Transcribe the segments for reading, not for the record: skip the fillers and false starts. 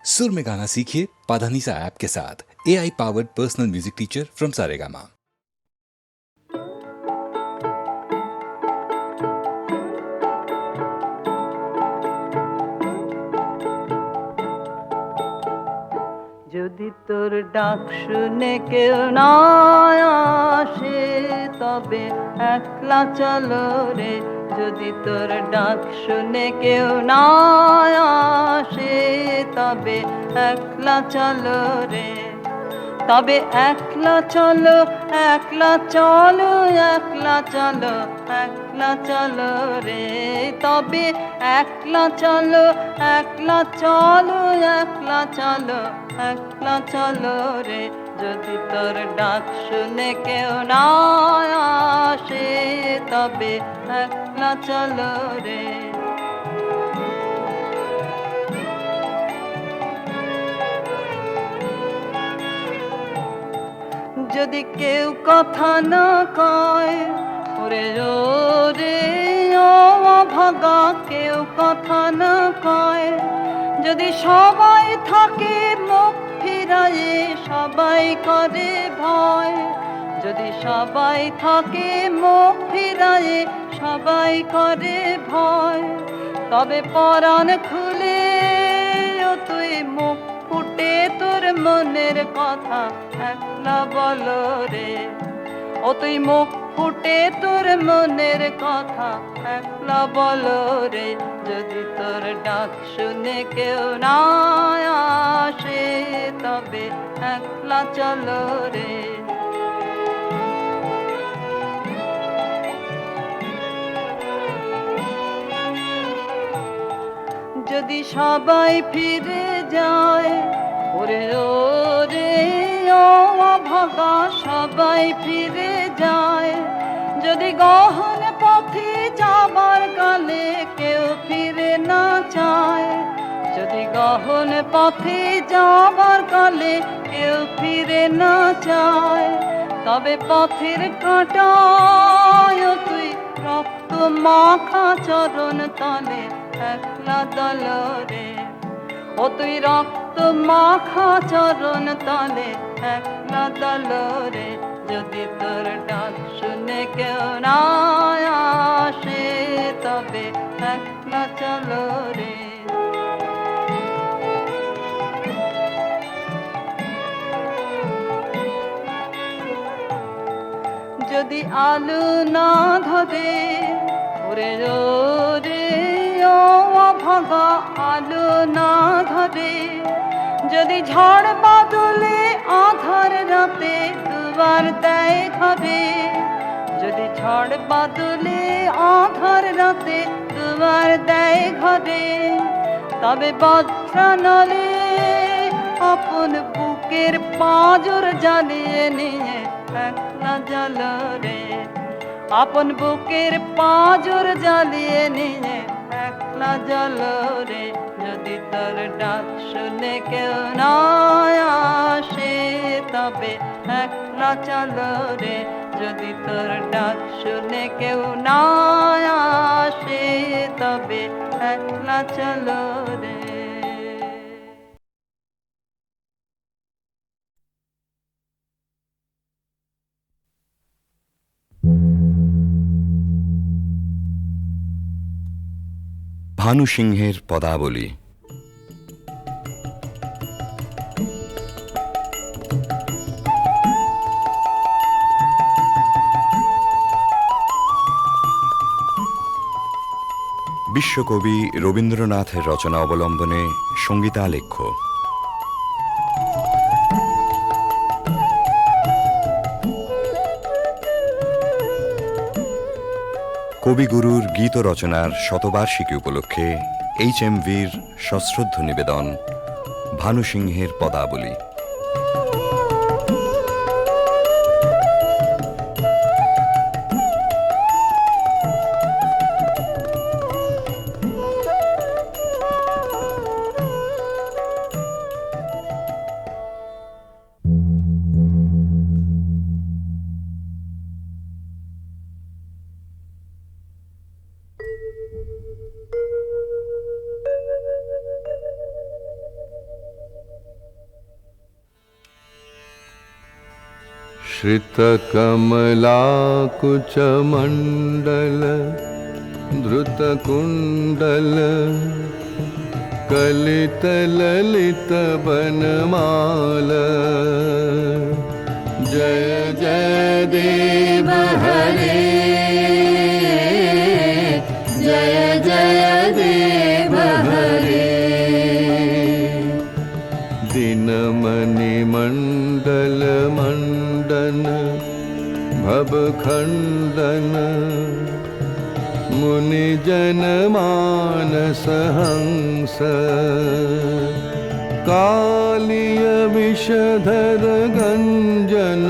सुर में गाना सीखिए पाधानीसा ऐप के साथ। AI powered personal music teacher from Saregama. যদি তোর ডাক শুনে কেউ না আসে তবে একলা চলো রে। যদি তোর ডাক শুনে কেউ না আসে তবে একলা চলো রে। তবে একলা চলো, একলা চলো, একলা চলো, একলা চলো রে। তবে একলা চলো, একলা চলো, একলা চলো, একলা চলো রে। যদি তোর ডাক শুনে কেউ না আসে তবে একলা চলো রে। যদি কেউ কথা না কয় ওরে রে ও ভাগা, কেউ কথা না কয়। যদি সবাই থাকে মুখ ফিরায়ে সবাই করে ভয়। যদি সবাই থাকে মুখ ফিরায়ে সবাই করে ভয়। তবে পরাণ খুলে ও তুই মুখ ফুটে তোর মনের কথা একলা বলো রে। ও তুই মুখ ফুটে তোর মনের কথা একলা বলো রে। যদি তোর ডাক শুনে কেউ না আসে তবে একলা চলো রে। যদি সবাই ফিরে যায় ওরে রে ও ভাগা, সবাই ফিরে যায়। যদি গহন পথে যাবার কালে কেউ ফিরে না চায়। যদি গহন পথে যাবার কালে কেউ ফিরে না চায়। তবে পথের কাঁটায় তুই রক্ত মাখা চরণ তলে একলা দল রে। ও তুই রক্ত মাখা চরণ তলে একলা দল রে। যদি তোর ডাক শুনে কেউ না আসে তবে একলা চলো রে। যদি আলো না ধরে ওরে রে ও ভাগা, আলো না ধরে। যদি ঝড় বাদলে আধার রাতে দুয়ার দেয় ঘরে। যদি ঝড় বাদলে আধার রাতে দুয়ার দেয় ঘরে। তবে বজ্রানলে আপন বুকের পাঁজর জ্বালিয়ে নিয়ে একলা জ্বালো রে। আপন বুকের পাঁজর জ্বালিয়ে নিয়ে একলা জ্বালো রে। যদি তোর ডাক শুনে কেউ না আসে তবে একলা চলো রে। যদি তোর ডাক শুনে কেউ না আসে তবে একলা চলো রে। ভানু সিংহের পদাবলী। বিশ্বকবি রবীন্দ্রনাথের রচনা অবলম্বনে সঙ্গীতালেখ্য। কবিগুরুর গীত রচনার শতবার্ষিকী উপলক্ষে HMVর সশ্রদ্ধ নিবেদন ভানু সিংহের পদাবলী। श्रितकमलाकुचमण्डल धृतकुण्डल कलितललितवनमाल जय जय देव हरे जय जय देव हरे दिनमणिमण्डल मण्डन भवखण्डन मुनिजनमानसहंस कालिय विषधर गञ्जन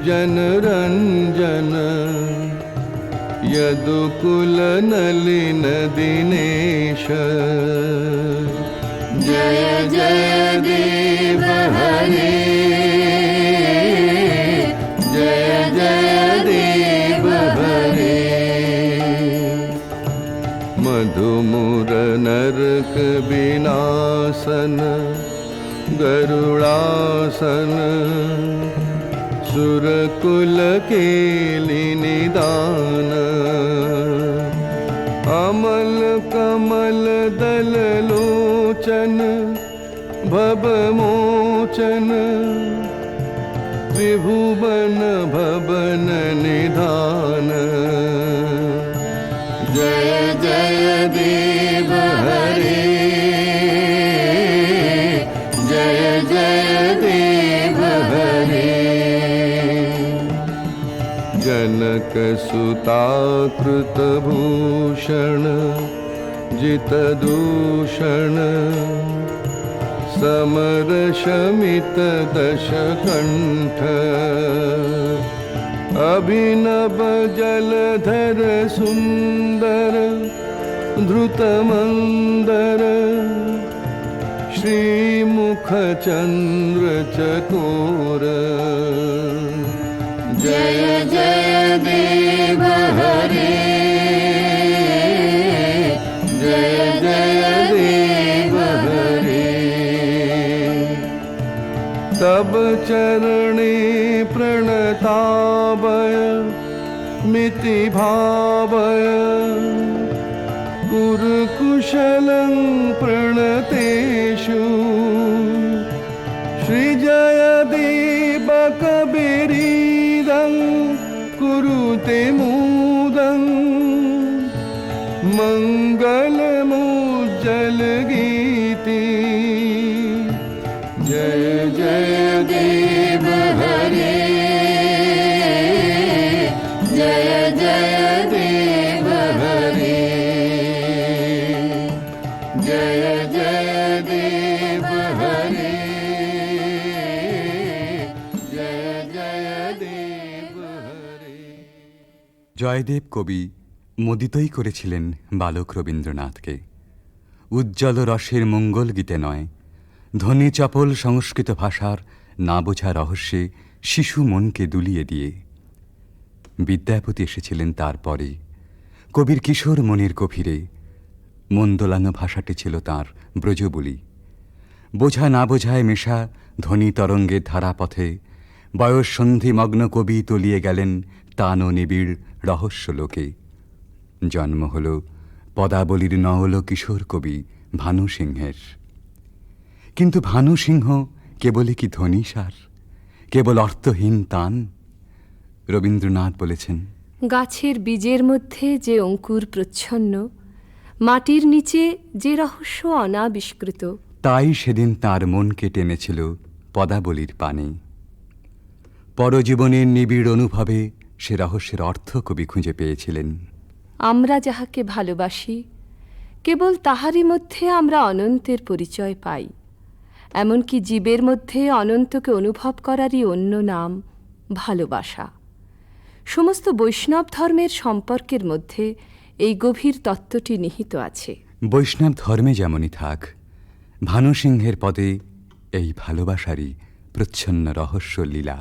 जनरञ्जन यदुकुलनलिन दिनेश जय जय देव हरे जय जय देव हरे मधुमुर नरक विनाशन गरुड़ासन सुरकुल केलि निदान अमल कमल दल लोचन भवमोचन त्रिभुवन भवन निधान जय जय देव हरे जय जय देव हरे जनक सुता कृत भूषण जित दूषण समर शमित दश कंठ अभिनव जलधर सुंदर धृतमंदर श्रीमुख चंद्र चकोर जय जय देव हरे जय जय देव हरे तब चरणे प्रणतावय मिति भावय कुरुकुशलं प्रणतेषु श्रीजय दीपकबिरीदं कुरुते मुदं मङ्गलमुज्जलगीति जय जय देव हरे जय जय देव हरे जय जय देव हरे जय जय देव हरे। জয়দেব কবি মোদিতই করেছিলেন বালক রবীন্দ্রনাথকে। উজ্জ্বল রসের মঙ্গল গীতে নয়, ধ্বনি চপল সংস্কৃত ভাষার না বোঝা রহস্যে শিশু মনকে দুলিয়ে দিয়ে। বিদ্যাপতি এসেছিলেন তারপরে, কবির কিশোর মনের গভীরে। মন দোলানো ভাষাটি ছিল তাঁর ব্রজবুলি। বোঝা না বোঝায় মেশা ধ্বনি তরঙ্গের ধারাপথে বয়স সন্ধিমগ্ন কবি তলিয়ে গেলেন তান ও নিবিড় রহস্য লোকে। জন্ম হল পদাবলীর নওল কিশোর কবি ভানু সিংহের। কিন্তু ভানু সিংহ কেবলই কি ধ্বনিসার, কেবল অর্থহীন তান? রবীন্দ্রনাথ বলেছেন, গাছের বীজের মধ্যে যে অঙ্কুর প্রচ্ছন্ন, মাটির নিচে যে রহস্য অনাবিষ্কৃত, তাই সেদিন তার মনকে টেনেছিল পদাবলীর পানে। পরজীবনের নিবিড় অনুভবে সে রহস্যের অর্থ কবি খুঁজে পেয়েছিলেন। আমরা যাহাকে ভালোবাসি, কেবল তাহারই মধ্যে আমরা অনন্তের পরিচয় পাই। এমনকি জীবের মধ্যে অনন্তকে অনুভব করারই অন্য নাম ভালোবাসা। সমস্ত বৈষ্ণব ধর্মের সম্পর্কের মধ্যে এই গভীর তত্ত্বটি নিহিত আছে। বৈষ্ণব ধর্মে যেমনই থাক, ভানু সিংহের পদে এই ভালোবাসারই প্রচ্ছন্ন রহস্য লীলা।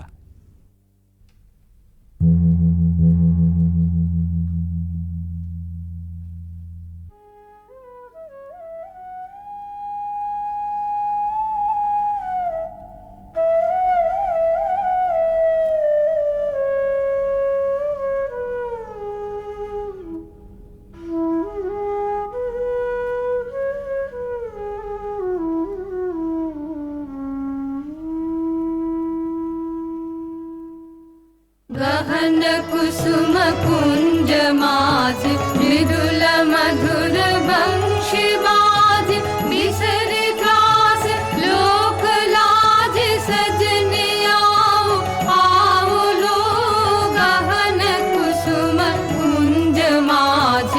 घन कुसुम कुंज माझ मृदुल मधुर वंशी बाज बिसरि त्रास लोक लाज सजनी आओ आओ लो गहन कुसुम कुंज माझ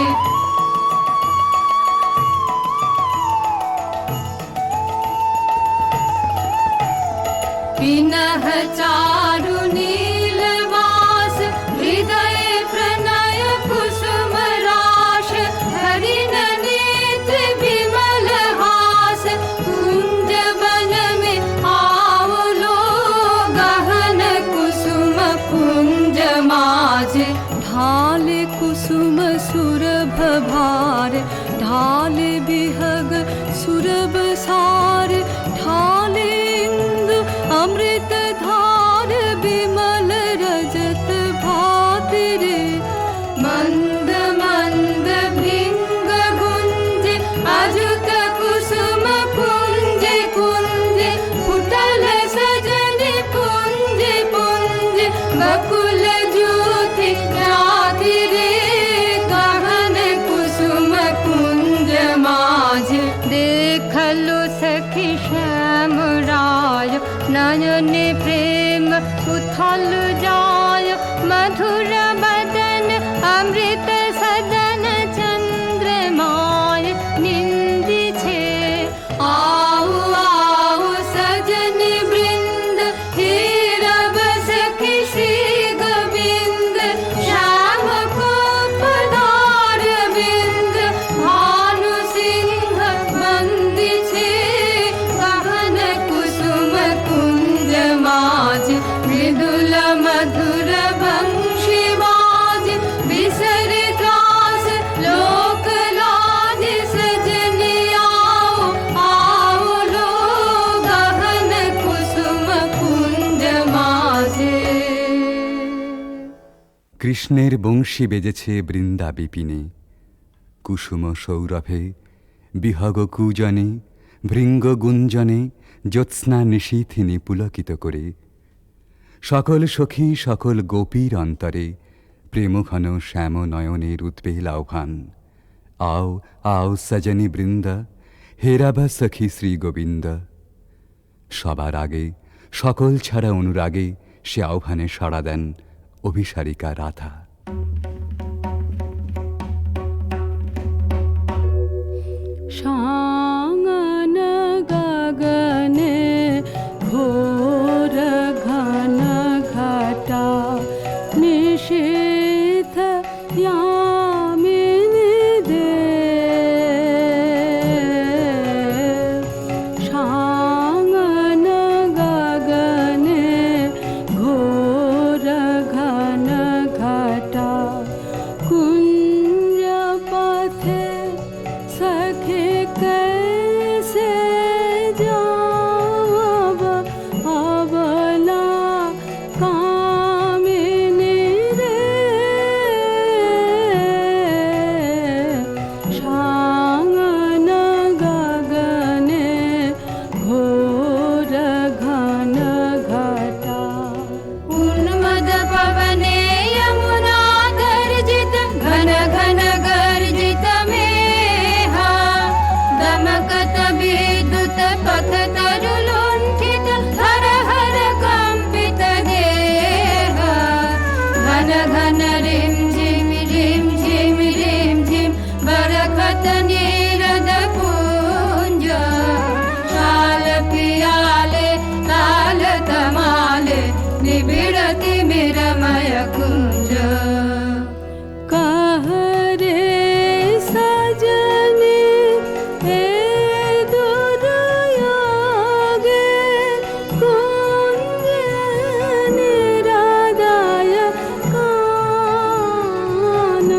पिनह चारु नीलवास हृदय प्रणय कुसुम राश हरिण नेत्र विमल हास कुंज वन में आओ लो गहन कुसुम कुंज माझ ढाल कुसुम सुरभ भार ढाल बिहग सुरभ सार ढाल इंदु अमृत धार विमल रजत भाति रे मंद मंद भृंग गुंज अजुत कुसुम कुंज कुंज फुटल सजन पुंज पुंज बकुल ज्योति राधि रे गहन कुसुम कुंज माझ देखलो सखी श्याम राय नयन प्रेम उथल जाय मधुर बदन अमृत सदन चंद्रमाय निंदी छे आओ आओ सजन वृंद हे रब सखी श्री गोविंद श्याम को पधार बिंद भानु सिंह बंदी छे गहन कुसुम कुंज माझ मृदुल मधुर वंशी बाज बिसरि त्रास लोक लाज सजनी आओ आओ लो गहन कुसुम कुंज माझे কৃষ্ণের বংশী বেজেছে বৃন্দা বিপিনে কুসুম সৌরভে বিহগ কূজনে ভৃঙ্গ গুঞ্জনে জ্যোৎস্না নিশীথিনী পুলকিত করে সকল সখী সকল গোপীর অন্তরে প্রেমঘন শ্যাম নয়নের উদ্বেল আহ্বান আও আও সজনী বৃন্দা হেরাব সখী শ্রী গোবিন্দ সবার আগে সকল ছাড়া অনুরাগে সে আহ্বানে সাড়া দেন অভিসারিকা রাধা शांगन गगने घोर घन घटा निशीथ यामिनी दे शांगन गगने घोर घन घटा कुंज पथे सखे कैसे जाव अबला कामिनी रे शांगन गगने घोर घन घटा उन्मद पवने यमुना गर्जित घन घन गर्जित मेहा दमकत विद्युत पथ तरुलुण्ठित हर हर कंपित देह घन घन रिम झिम रिम झिम बरखत नीरद पुंज शाल पियाले ताल तमाले निबिड़ति मिरमय कुंज कह रे सजनी हे दुर्योगे कुंज निरादाय कान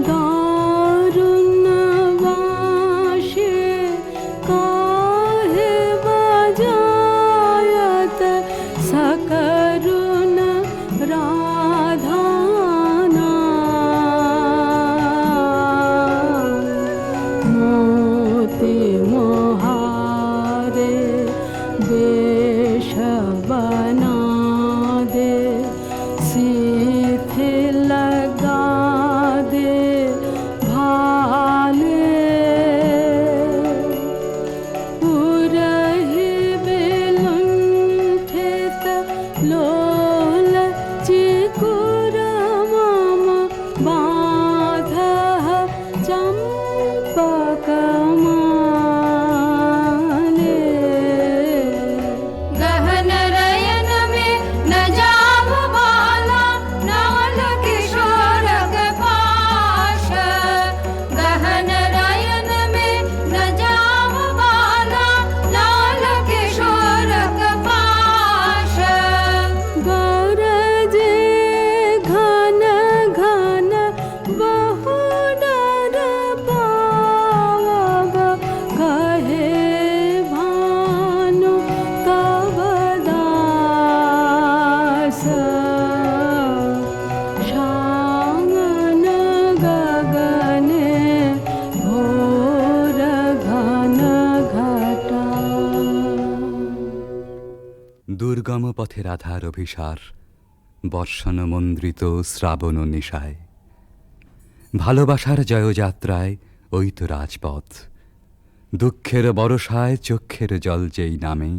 दारुण वाशे काहे बजायत দুর্গম পথে রাধার অভিসার, বর্ষণ মন্দ্রিত শ্রাবণ নিশায়। ভালোবাসার জয়যাত্রায় ওই তো রাজপথ, দুঃখের বরষায় চক্ষের জল যেই নামে,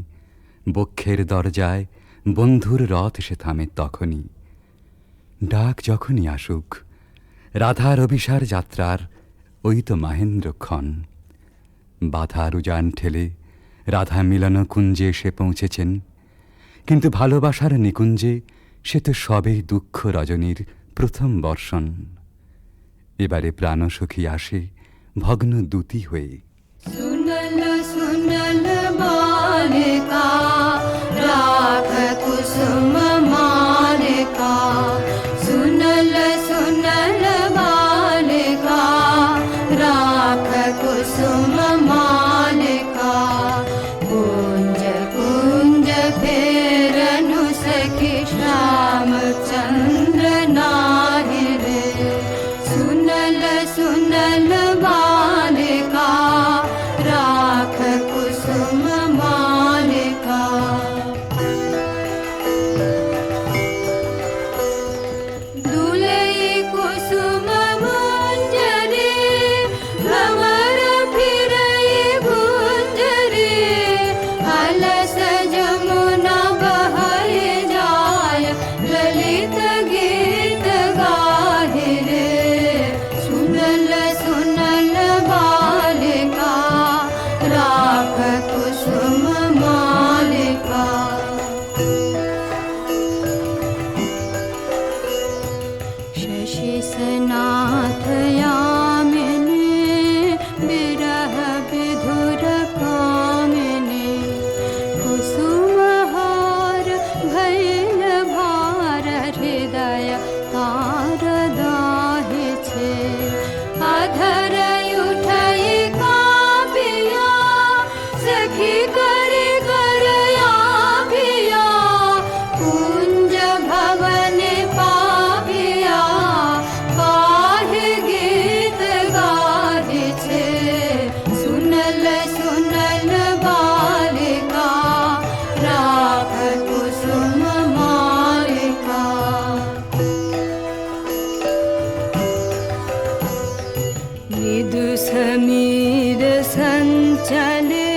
বক্ষের দরজায় বন্ধুর রথ এসে থামে তখনই। ডাক যখনই আসুক, রাধার অভিসার যাত্রার ওই তো মাহেন্দ্রক্ষণ। বাধার উজান ঠেলে রাধা মিলন কুঞ্জে এসে পৌঁছেছেন, কিন্তু ভালোবাসার নিকুঞ্জে সে তো সবেই দুঃখ রজনীর প্রথম বর্ষণ। এবারে প্রাণসখী আসে ভগ্ন দূতি হয়ে। सुनल सुनल बालिका राख कुसुम मालिका, सुनल सुनल बालिका राख कुसुम मालिका। कुंज कुंज फेरनु सखी श्याम चंद्र नाहि रे, सुनल सुनल बालिका राख कुसुम मालिका। दुलई कुसुम मंजरी भंवर फिरई गुंजरी, अलस जमुना बहै जाय ललित गीत गाहि रे, सुनल सुनल बालिका राख कुसुम मालिका। शशि सनाथ यामिनी विरह विधुर कामिनी, कुसुम हार भैल भार हृदय तार दाहि छे। अधर उठई कापिया सखी करे करया पिया, कुंज भवन पापिया काहे गीत गाहि छे। सुनल सुनल बालिका राख कुसुम मालिका। मृदु समीर संचले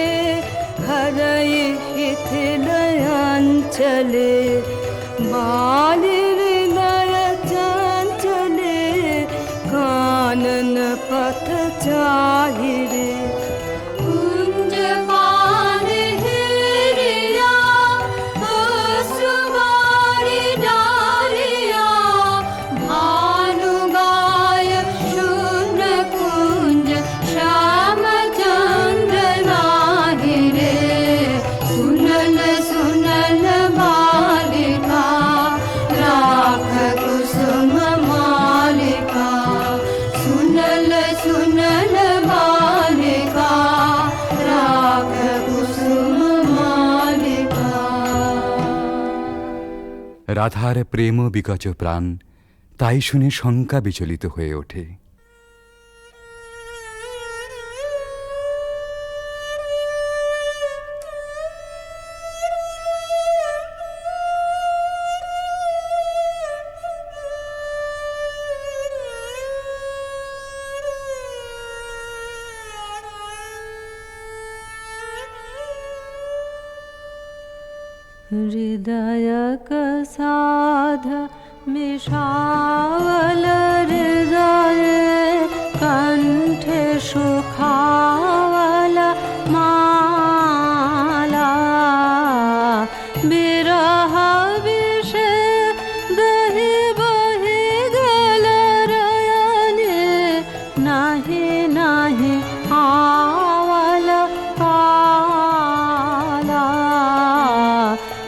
हरय हिथिलयांचले, बालि हृदय चंचले कानन पथ चाहि रे। कुंज पान हेरिया सुबारी डारिया, भानु गाय शून्य कुंज श्याम चंद्र नाहि रे, सुनल सुनल बालिका राख कुसुम मालिका। सुनल सुनल बालिका राख कुसुम मालिका। রাধার প্রেম বিকচ প্রাণ, তাই শুনে শঙ্কা বিচলিত হয়ে ওঠে। हृदय साध मिषावल हृदय, कंठ सुखावल माला। बिरह विषय दहि बहि गल रयने, नाही नाही आवल पाला।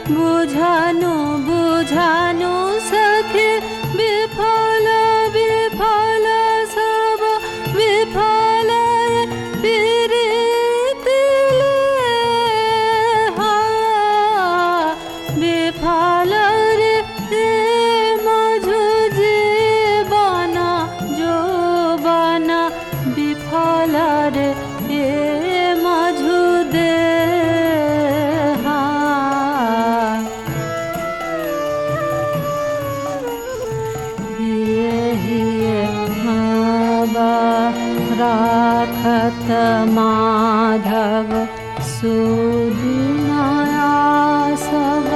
बुझानु बुझानु सखी विफल विफल सब विफल सुदिनाया सब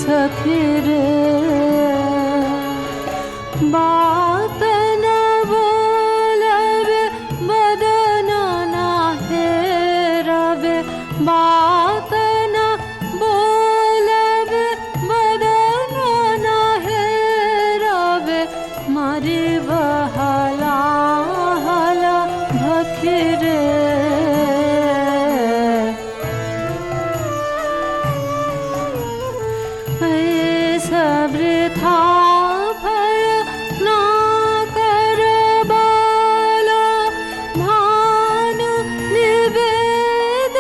सखी रे बात न बोलबे बदन न हेरबे बात न बोलबे बदन न हेरबे मारी बहला हला भखी रे वृथा भय ना कर बाला भानु निवेद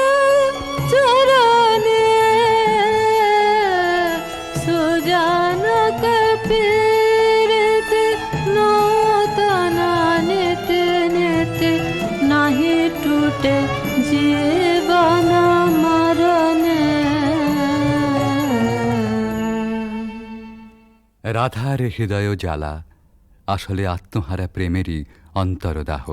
चरणे सुजन कपीरित नूतन नित्य नित्य नहीं टूटे जीवन मरणे। রাধার হৃদয় জ্বালা আসলে আত্মহারা প্রেমেরই অন্তরদাহ।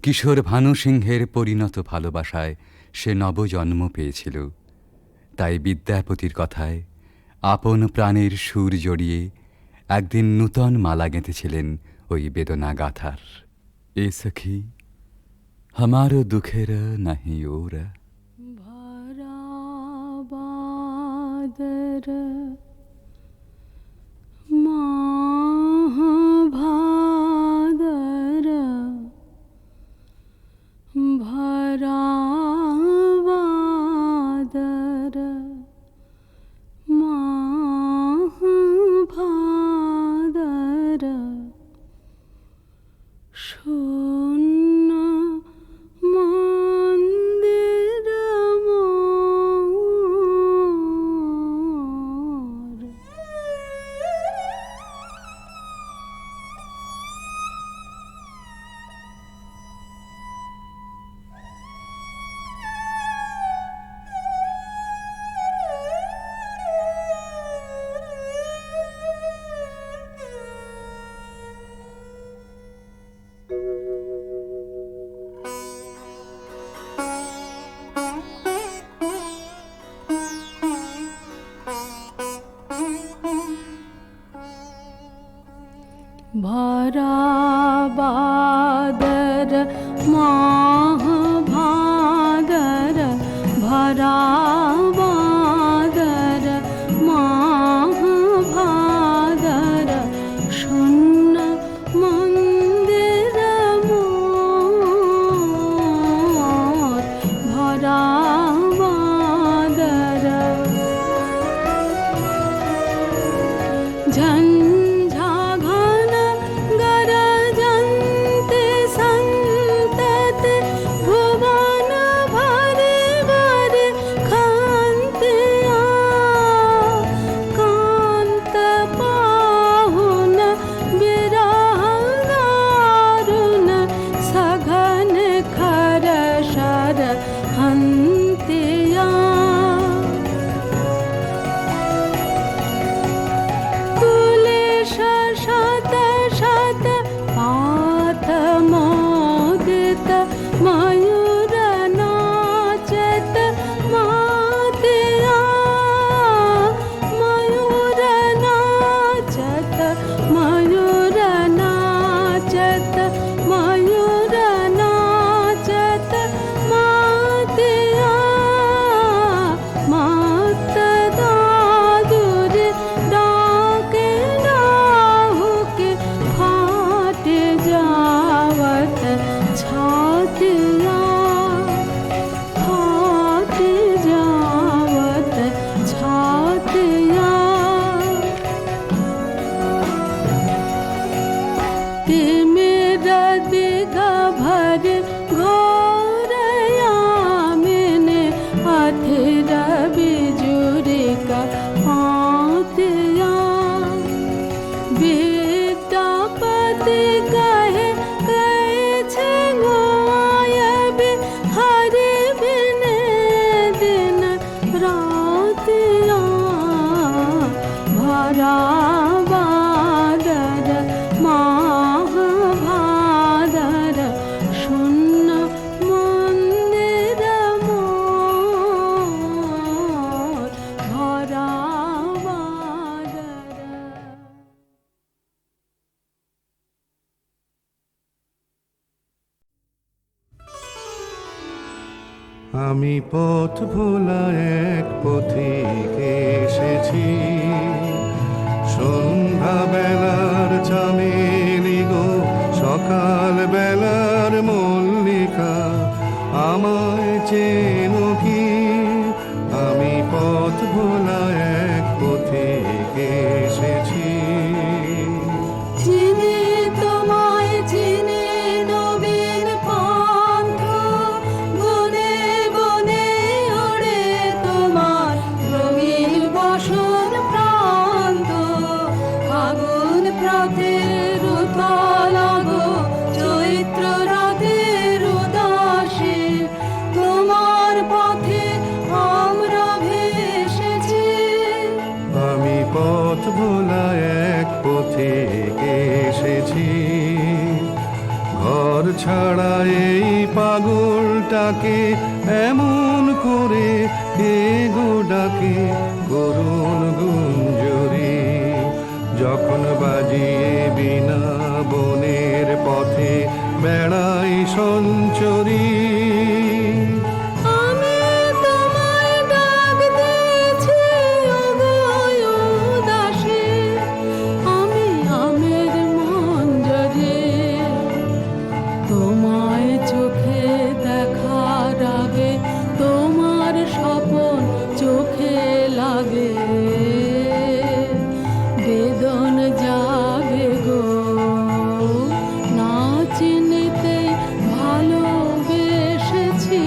কিশোর ভানু সিংহের পরিণত ভালোবাসায় সে নবজন্ম পেয়েছিল। তাই বিদ্যাপতির কথায় আপন প্রাণের সুর জড়িয়ে একদিন নূতন মালা গেঁথেছিলেন ওই বেদনা গাথার। এ সখী हमारो दुखेर नहीं ओर भरा बादर माह भादर भरा बादर माह भादर शून्य मंदिर मोर। भरा बादर माह भादर भरा बादर माह भादर शून्य मंदिर मोर भरा बादर झंझा घन गरजन्ते संतते भुवन भरे भरे खान्त्या कान्त पाहुन विरह दारुण सघन खर शर हन्त्या कुलेश शत शत पात मोदित मयूर नाचत मातिया मयूर नाचत मयूर नाचत मयूर नाचत मातिया मात दादुर डाके राहु के फाट जावत छातिया फाट जावत छातिया मेरा दिगा भर घोरया मैंने अथिर बिजुरी का पातिया विद्यापति कहे कैछे गोयबे हरि बिने दिन रातिया भरा बादर माह भादर शून्य मंदिर मोर। আমি পথ ভোলা এক পথিক এসেছি, সন্ধ্যা বেলার চামেলি গো, সকাল বেলার মল্লিকা, আমায় চেনো কি? আমি পথ ভোলা এক পথিক এসেছি। চিনি তোমায় চিনি নবীন পন্থ, বনে বনে ওড়ে তোমার রঙিন বসন প্রান্ত, ফাগুন প্রাতের উতল গো, চৈত্র রাতের উদাসী, তোমার পথে আমরা ভেসেছি। আমি পথ ভোলা এক পথিক এসেছি, ঘর ছাড়া এই পাগলটাকে এমন করে কে গো ডাকে, করুণ গুঞ্জরি যখন বাজিয়ে বিনা বনের পথে বেড়াই সঞ্চরী। আমি তোমায় ডাক দিয়েছি ওগো উদাসী, আমি আমের মঞ্জরি, তোমায় চোখে দেখার আগে তোমার স্বপন চোখে লাগে, বেদন জাগে গো, না চিনিতে ভালোবেসেছি।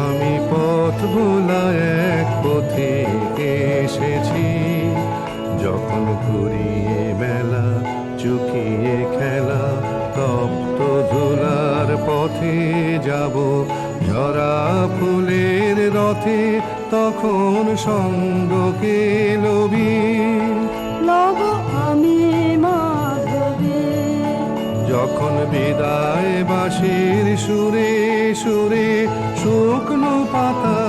আমি পথ ভোলা এক পথিক এসেছি, যখন ঘুরিয়ে বেলা চুকিয়ে খেলা, তপ্ত ধুলার পথে যাব ঝরা ফুলের রথে, তখন সঙ্গকে লবি লব আমি মাধবী, যখন বিদায় বাঁশির সুরে সুরে শুকনো পাতা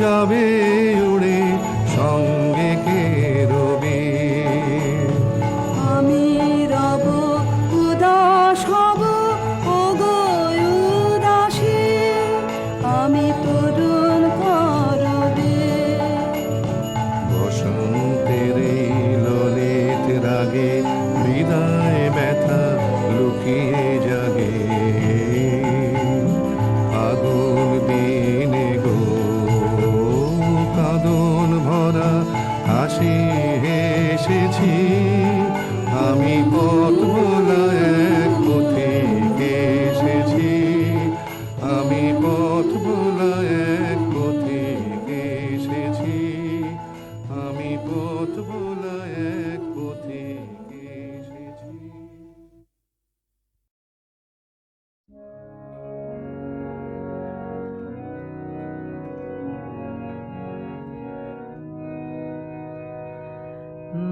যাবে উড়ে, সঙ্গে কে রবি। আমি রব উদাস হব ওগো উদাসী, আমি তরুণ করবে। বসন্তের এই ললিত রাগে বিদায় ব্যথা লুকিয়ে জাগে, আগুন দিনে গো, কাঁদন ভরা হাসি হেসেছি। আমি পথ ভোলা এক পথিক এসেছি, আমি পথ ভোলা এক পথিক এসেছি, আমি পথ ভোলা এক পথিক এসেছি।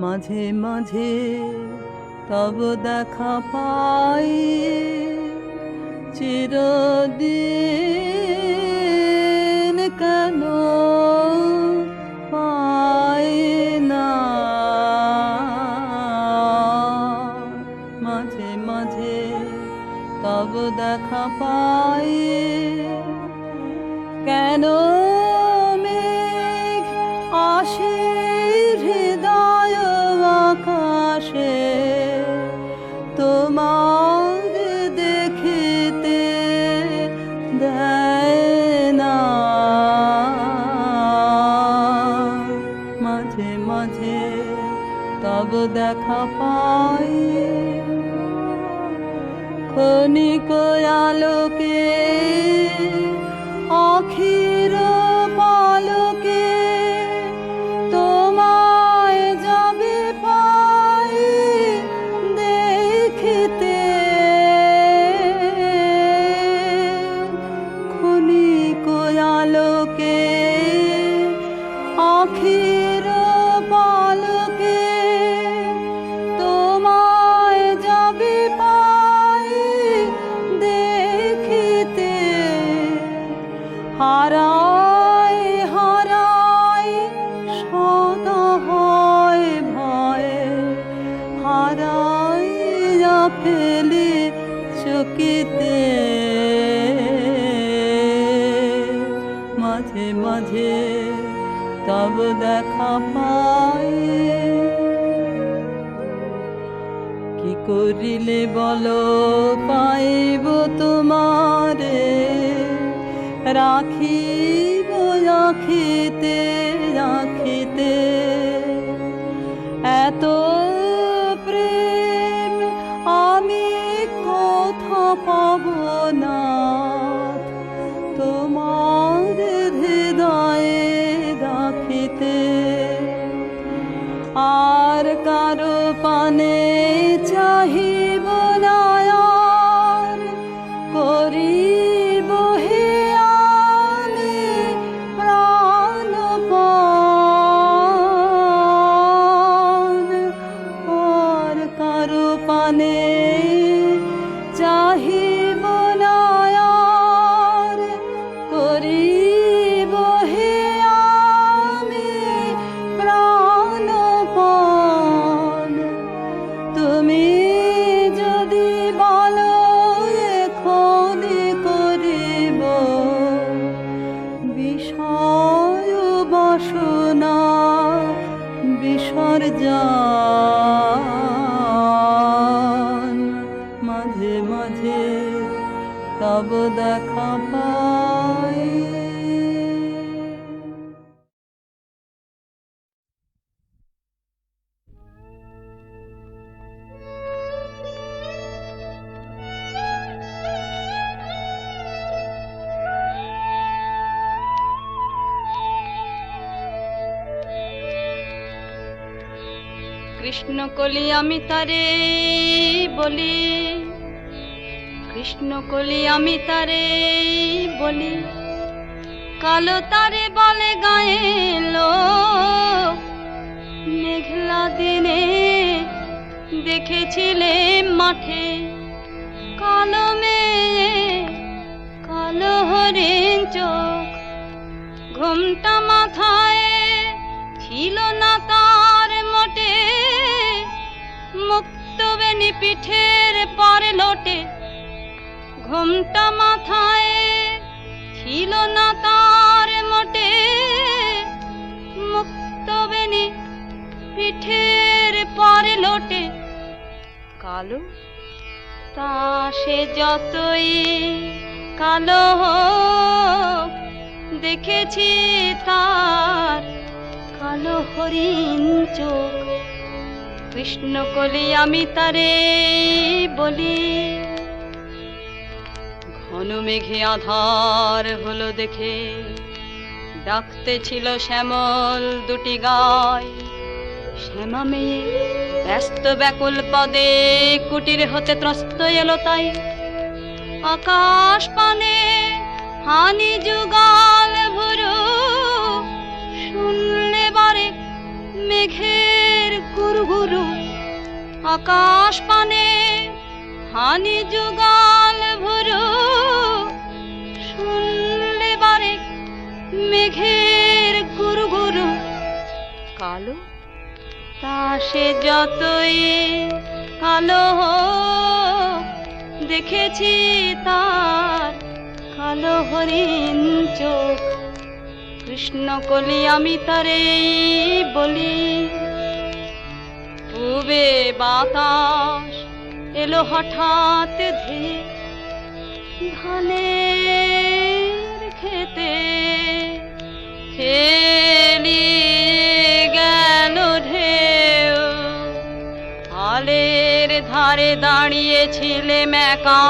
মাঝে মাঝে তব দেখা পাই, চিরদিন কেন পাই না। মাঝে মাঝে তব দেখা পাই, কেন মেঘ আসে হৃদয় আকাশে, তোমার দেখিতে দেয় না। মাঝে মাঝে তব দেখা পাই, ক্ষণিক আলোকে আখির পালকে, তোমায় যাবে পাই দেখিতে, ক্ষণিক আলোকে আখির পালকে, তোমায় যাবে পাই দেখিতে। হারায় হারায় সদা হয় ভয়ে, হারাইয়া ফেলি চকিতে। মাঝে মাঝে তব দেখা পাই। কি করিলে বলো পাইব তোমারে, রাখিব রাখিতে রাখিতে এত প্রেম আমি কথা পাব না তোমার হৃদয়ে রাখিতে। আর কারো পানে চাহিব না আর, করিব হে আমি প্রাণপান। আর কারো পানে চাহিব না আর, করিব হে আমি প্রাণপান। তুমি যদি বলো এখনি করিব বিষয় বাসনা বিসর্জন, মাঝে মাঝে তব দেখা পাই। কৃষ্ণ কলি আমি তারে বলি, কৃষ্ণ কলি আমি তারে বলি, কালো তারে বলে গায়ে লোক। মেঘলা দিনে দেখেছিলে মাঠে কালো মেয়ে কালো হরিণ চোখ। ঘুমটা মাথায় ছিল না তার মোটে, মুক্ত বেনি পিঠের পরে লোটে। ঘুমটা মাথায় ছিল না তার মোটে, মুক্ত বেনি পিঠের পরে লোটে। কালো তা সে যতই কালো হোক, দেখেছি তার কালো হরিণ চোখ। কৃষ্ণ কলি আমি তারে বলি। ঘন মেঘে আধার হলো দেখে ডাকতে ছিল শ্যামল দুটি গায়। শ্যামা মেয়ে ব্যস্ত ব্যাকুল পদে কুটির হতে ত্রস্ত এলো তাই। আকাশ পানে হানি যুগাল ভুরু, শুনলে বারে মেঘের গুরুগুরু। আকাশ পানে হানি যুগাল ভুরু, শুনলে বারে মেঘের গুরুগুরু। কালো তা সে যতই কালো হোক, দেখেছি তার কালো হরিণ চোখ। কৃষ্ণ কলি আমি তারে বলি। পূবে বাতাস এলো হঠাৎ ধেয়ে ধানের খেতে, খেলি গেল ঢেউ। আলের ধারে দাঁড়িয়েছিলে একা,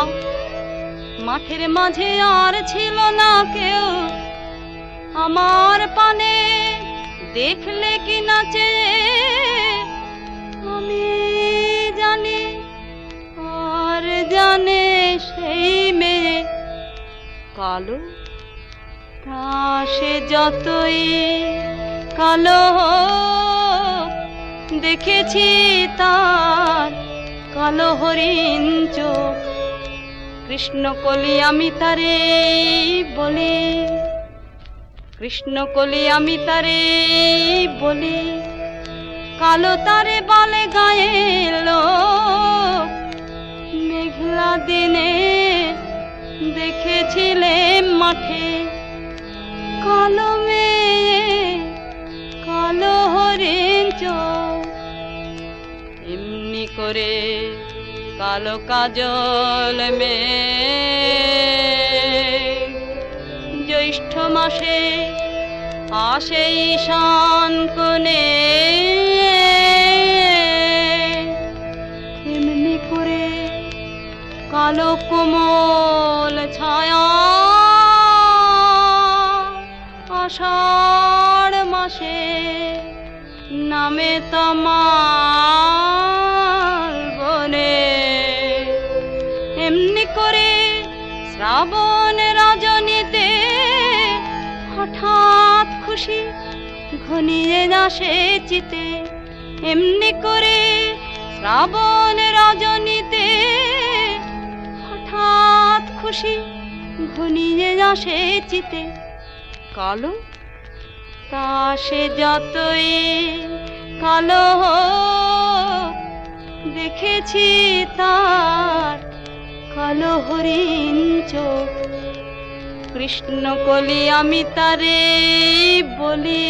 মাঠের মাঝে আর ছিল না কেউ। আমার পানে দেখলে কি নাচে আমি জানি, আর জানে সেই মেয়ে। কালো তা সে যতই কালো হোক, দেখেছি তার কালো হরিণ চোখ। কৃষ্ণ কলি আমি তারে বলি। কৃষ্ণ কলি আমি তারে বলি। কালো তারে বলে গায়ে লোক। মেঘলা দিনে দেখেছিলে মাঠে কালো মেয়ে কালো হরিণ চোখ, এমনি করে কালো কাজল মেয়ে জ্যৈষ্ঠ মাসে আসে ঈশান কোণে, এমনি করে কালো কোমল ছায়া আষাঢ় মাসে নামে তমাল বনে, এমনি করে শ্রাবণ রজনীতে হঠাৎ খুশি ঘনিয়ে আসে চিতে, এমনি করে শ্রাবণ রজনীতে হঠাৎ খুশি ঘনিয়ে আসে চিতে। কালো তা সে যতই কালো হোক, দেখেছি তার কালো হরিণ চোখ। কৃষ্ণ কলি আমি তারে বলি,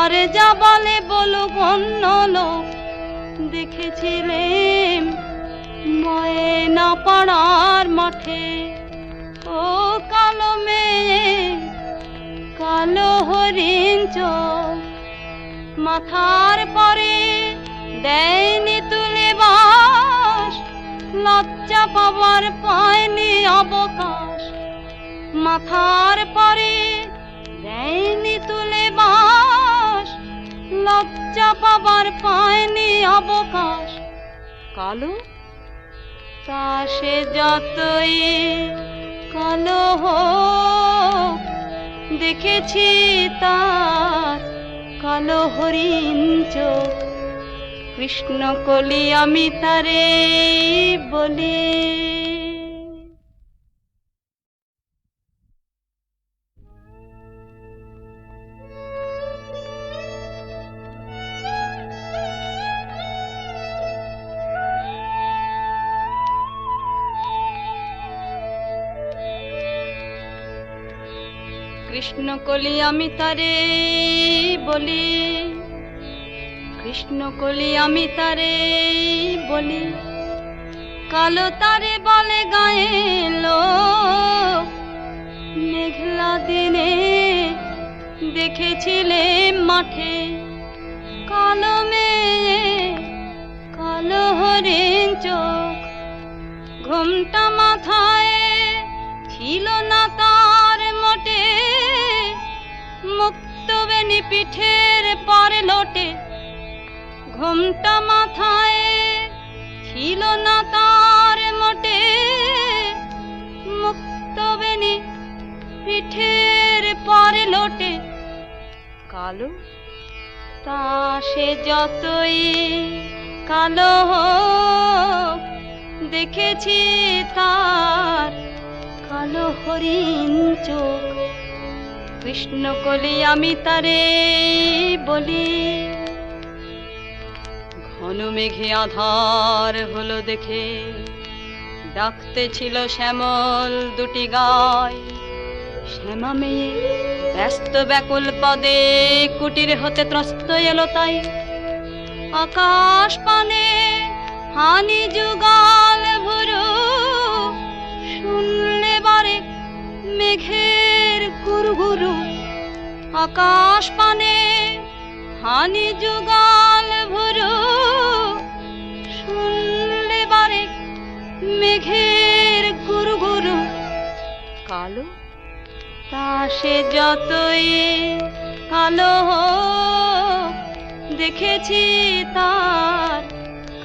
আরে যা বলে বলো অন্য লোক, দেখেছিলেন ময়না পাড়ার মাঠে। ও কালো মেয়ে কালো হরিণ চোখ, মাথার পরে দেয়নি তুলে বাস, লজ্জা পাবার পায়নি অবকাশ। মাথার পরে দেয়নি তুলে বাস, লজ্জা পাবার পায়নি অবকাশ। কালো তা সে যতই কালো হোক, দেখেছি তার কালো হরিণ চোখ। কৃষ্ণ কলি আমি তারে বলি। কৃষ্ণ কলি আমি তারে বলি, কৃষ্ণ কলি আমি তারে বলি, কালো তারে বলে গায়ে লোক। মেঘলা দিনে দেখেছিলে মাঠে, কালো মেয়ে কালো হরিণ চোখ। ঘোমটা মাথায় ছিল না তার মোটে, মুক্তবেণী পিঠের পরে লোটে। ঘোমটা মাথায় ছিল না তার মোটে, মুক্তবেণী পিঠের পরে লোটে। কালো তা সে যতই কালো হোক, দেখেছি তার কালো হরিণ চোখ। কৃষ্ণ কলি আমি তারে বলি। ঘন মেঘে আধার হলো দেখে, ডাকতে ছিল শ্যামল দুটি গায়। শ্যামা মেয়ে ব্যস্ত ব্যাকুল পদে কুটির হতে ত্রস্ত এলো তাই। আকাশ পানে হানি যুগাল ভুরু, শুনলে বারে মেঘের গুরু গুরু। আকাশ পানে হানি যুগাল ভুরু, শুনলে বারে মেঘের গুরু গুরু। কালো তা সে যতই কালো হোক, দেখেছি তার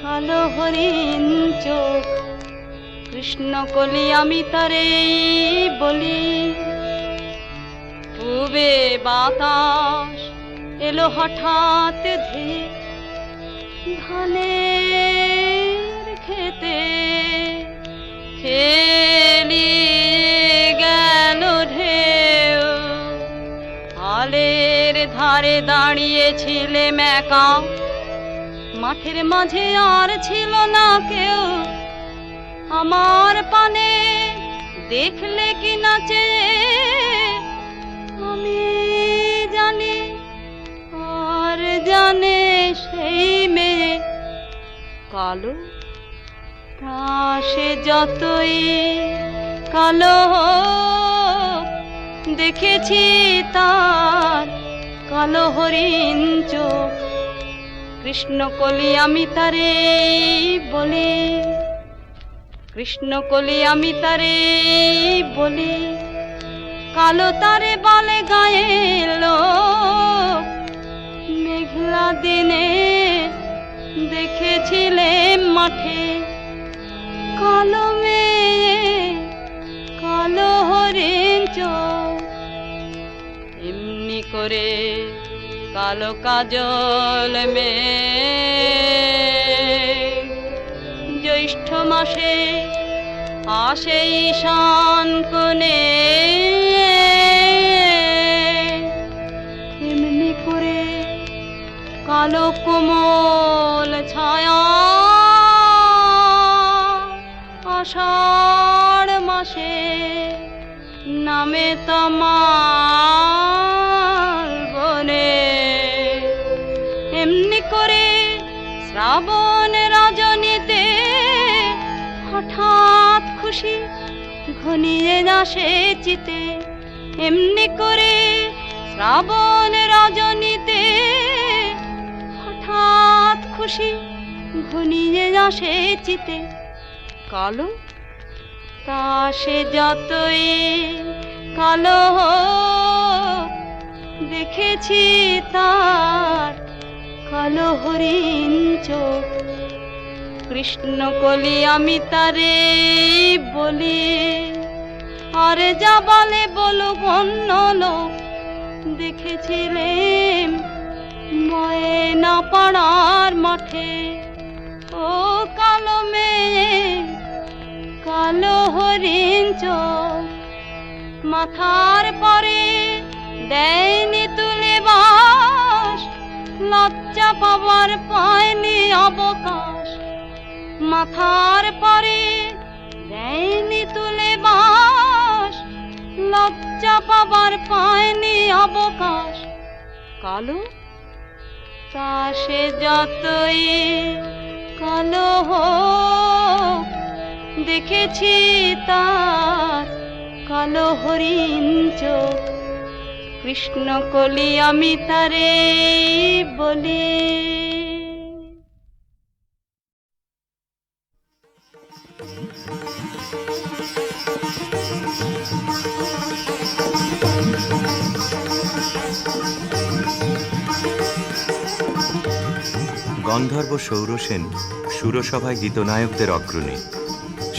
কালো হরিণ চোখ। কৃষ্ণ কলি আমি তারে বলি। পূবে বাতাস এলো হঠাৎ ধেয়ে, ধানের খেতে খেলি গেল ঢেউ। আলের ধারে দাঁড়িয়েছিলে একা, মাঠের মাঝে আর ছিল না কেউ। আমার পানে দেখলে কি নাচে, সেই মেয়ে কালো, তা সে যতই কালো হোক, দেখেছি তার কালো হরিণ চোখ। কৃষ্ণকলি আমি তারে বলি, কৃষ্ণকলি আমি তারে বলি, কালো তারে বলে গায়ের লোক। মেঘলা দিনে দেখেছিলে মাঠে কালো মেয়ে, কালো হরিণ চোখ। এমনি করে কালো কাজল মেয়ে জ্যৈষ্ঠ মাসে আসে ঈশান কোণে। এমনি করে কালো কোমল ছায়া আষাঢ় মাসে নামে তমাল বনে। এমনি করে শ্রাবণ রজনীতে হঠাৎ খুশি ঘনিয়ে আসে চিতে। এমনি করে শ্রাবণ রজনীতে হঠাৎ খুশি ঘনিয়ে আসে চিতে। কালো, তা সে যতই কালো হোক, দেখেছি তার কালো হরিণ চোখ। কৃষ্ণকলি আমি তারে বলি, আরে যা বলে বলুক অন্য লোক। দেখেছিলেন ময়না পাড়ার মাঠে ও কালো মেয়ে, কালো হরিণ চোখ। মাথার পরে দেয়নি তুলে বাস, লজ্জা পাবার পায়নি অবকাশ। মাথার পরে দেয়নি তুলে বাস, লজ্জা পাবার পায়নি অবকাশ। কালো, তা সে যতই কালো হোক, দেখেছি তার কালো হরিণ চোখ। কৃষ্ণকলি আমি তারে বলি। গন্ধর্ব সৌরসেন সুরসভায় গীতনায়কদের অগ্রণী।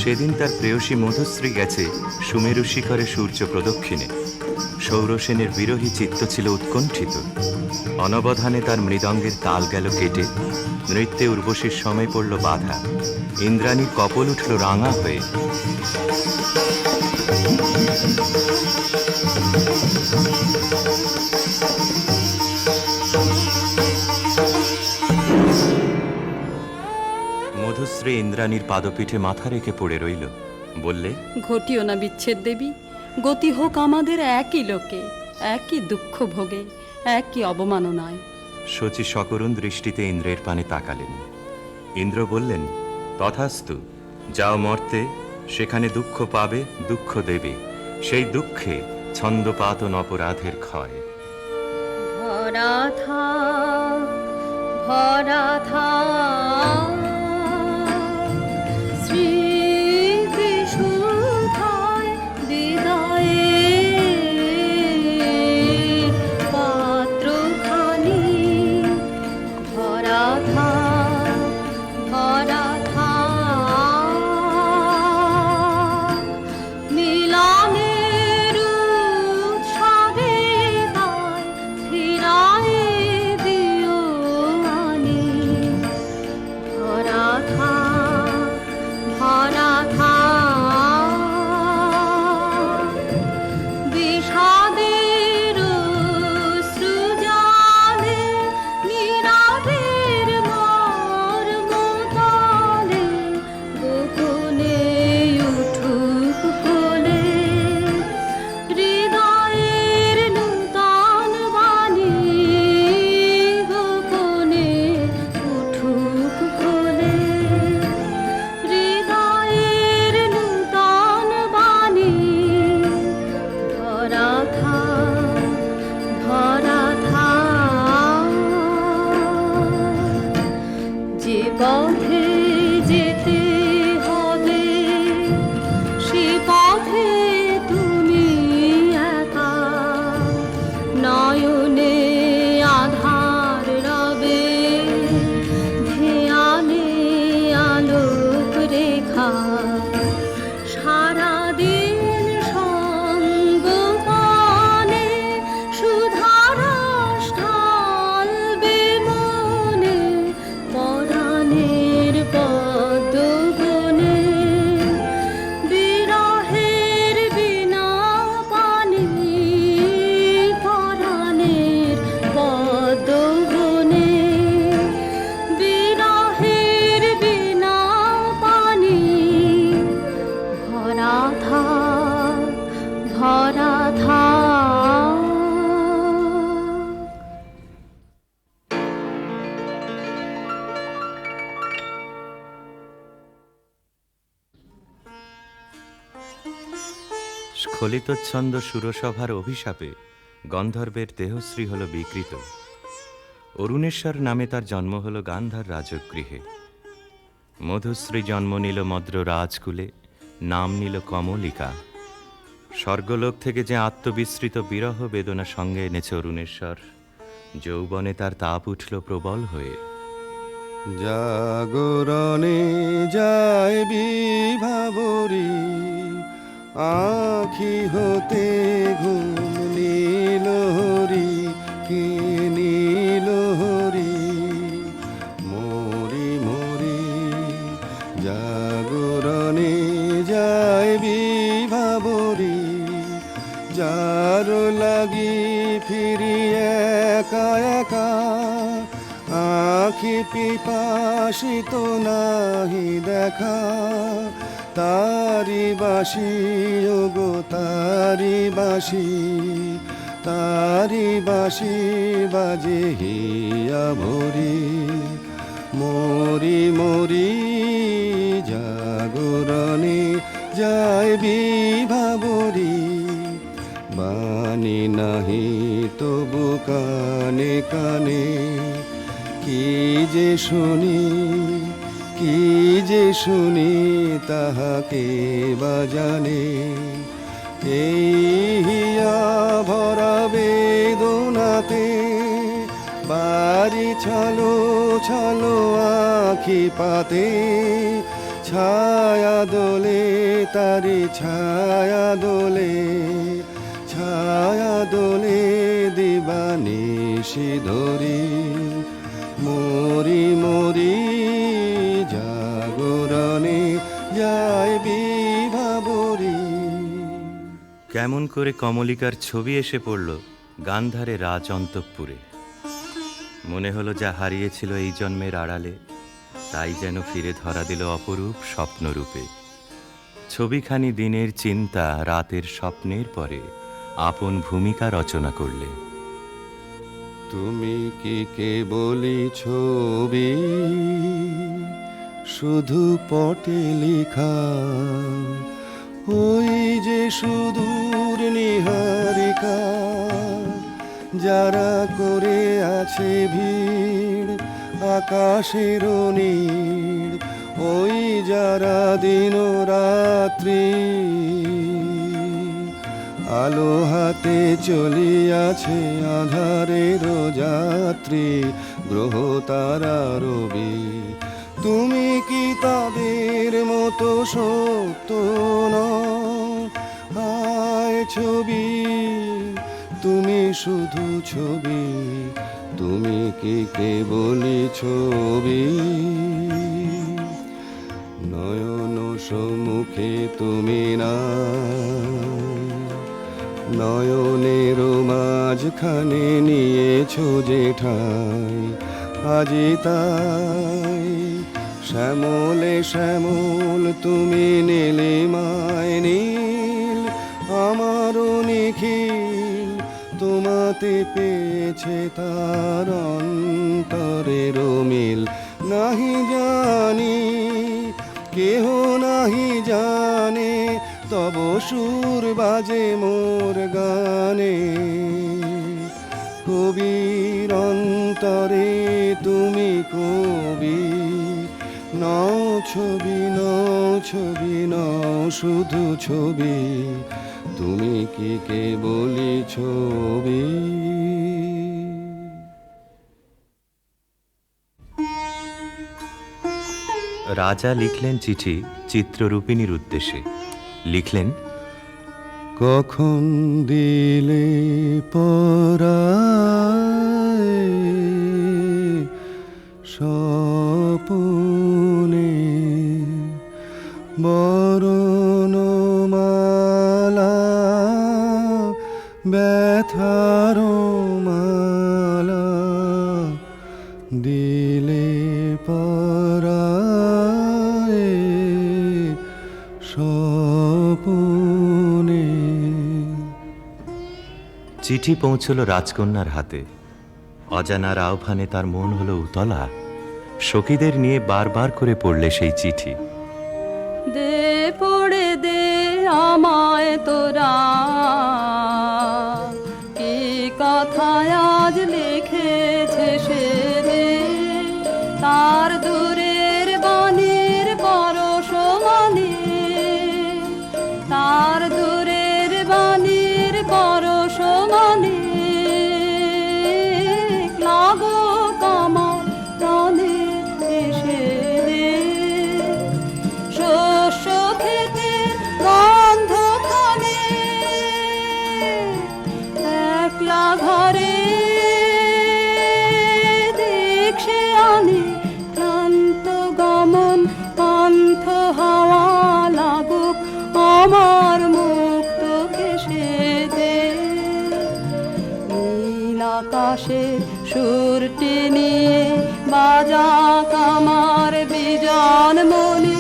সেদিন তার প্রেয়সী মধুশ্রী গেছে সুমেরু শিখরে সূর্য প্রদক্ষিণে। সৌরসেনের বিরহী চিত্ত ছিল উৎকণ্ঠিত। অনবধানে তার মৃদঙ্গের তাল গেল কেটে, নৃত্যে উর্বশীর সময় পড়ল বাধা। ইন্দ্রাণীর কপল উঠল রাঙা হয়ে। মধুশ্রী ইন্দ্রাণীর পাদপীঠে মাথা রেখে পড়ে রইল। বললে, ঘটিও না বিচ্ছেদ দেবী, গতি হোক আমাদের একই লোকে, একই দুঃখ ভোগে, একই অবমাননায়। শচী সকরুণ দৃষ্টিতে ইন্দ্রের পানে তাকালেন। ইন্দ্র বললেন, তথাস্তু, যাও মর্তে, সেখানে দুঃখ পাবে, দুঃখ দেবে। সেই দুঃখে ছন্দপাতন অপরাধের ক্ষয়। ভরা থাক, ভরা থাক স্মৃতি সুধায় হৃদয়ে, পাত্রখানি ভরা থাক, ভরা থাক মিলনের উৎসবে তাই ফিরায়ে দিও আনি। স্খলিতচ্ছন্দ সুরসভার অভিশাপে গন্ধর্বের দেহশ্রী হল বিকৃত। অরুণেশ্বর নামে তার জন্ম হল গান্ধার রাজগৃহে। মধুশ্রী জন্ম নিল মদ্র রাজকুলে, নাম নিল কমলিকা। স্বর্গলোক থেকে যে আত্মবিস্মৃত বিরহ বেদনা সঙ্গে এনেছে অরুণেশ্বর, যৌবনে তার তাপ উঠল প্রবল হয়ে। জাগরণে যায় বিভাবরী, আখি হতে ঘুম নীল হরি, কি নীল হরি। মরি মরি জাগরণে যায় বিভাবরী, যার লাগি ফিরি একা একা, আখি পিপাসিত নাহি দেখা। তারি বাসি ওগো তারি বাসি, তারি বাসি বাজে হিয়া ভরি। মরি মরি জাগরণে যায় বিভাবরী, বাণী নাহি তবু কানে কানে। কি যে শুনি, কি যে শুনি, তাহাকে বাজানে। এই হিয়া ভরা বেদনাতে বাড়ি ছালো ছালো আখি পাতে। ছায়া দোলে তারি ছায়া দোলে, ছায়া দোলে দিবানিশি ধরি। মরি মরি জাগরণে যায় বিভাবরী। কেমন করে কমলিকার ছবি এসে পড়ল গান্ধারে রাজ অন্তঃপুরে। মনে হলো যা হারিয়েছিল এই জন্মের আড়ালে, তাই যেন ফিরে ধরা দিল অপরূপ স্বপ্নরূপে। ছবিখানি দিনের চিন্তা, রাতের স্বপ্নের পরে আপন ভূমিকা রচনা করলে। তুমি কি কেবলই ছবি, শুধু পটে লেখা। ওই যে সুদূর নিহারিকা, যারা করে আছে ভিড় আকাশের নীড়। ওই যারা দিন রাত্রি আলো হাতে চলিয়াছে আধারের যাত্রী, গ্রহ তারা রবি। তুমি কি তাদের মতো সত্য নও? হায় ছবি, তুমি শুধু ছবি, তুমি কি কেবলই ছবি। নয়ন সম্মুখে তুমি না, নয়নের মাঝখানে নিয়েছো যে ঠাই। আজি তাই শ্যামলে শ্যামল তুমি নীলিমায় নীল, আমারও নিখিল তোমাতে পেয়েছে তার অন্তরের মিল। নাহি জানি কেহ নাহি জানে, তব সুর বাজে মোর গানে। কবির অন্তরে তুমি কবি, নও ছবি নও ছবি নও শুধু ছবি, তুমি কি কেবলই ছবি। রাজা লিখলেন চিঠি চিত্ররূপিণীর উদ্দেশ্যে। লিখলেন, কখন দিলে পরায় স্বপনে বরণমালা, ব্যথার মালা দিলে পরায় স্বপনে। চিঠি পৌঁছল রাজকন্যার হাতে। অজানার আহ্বানে তার মন হলো উতলা। সখীদের নিয়ে বারবার করে পড়লে সেই চিঠি। দে পড়ে দে আমায় তোরা কি কথায় আজ লিখেছে সে যে তার দূরের বাণীর পরশ মানে তার দূরের বাণীর পরশ মানে লাগো কামার প্রাণে এসে দে শস্য খেতে গন্ধ খানে একলা ঘরে দেখছে আনে ক্লান্ত গমন পান্থ হাওয়া লাগুক আমার মুক্ত কেশে দে নীল আকাশের সুরটি নিয়ে বাজা কামার বিজন মনে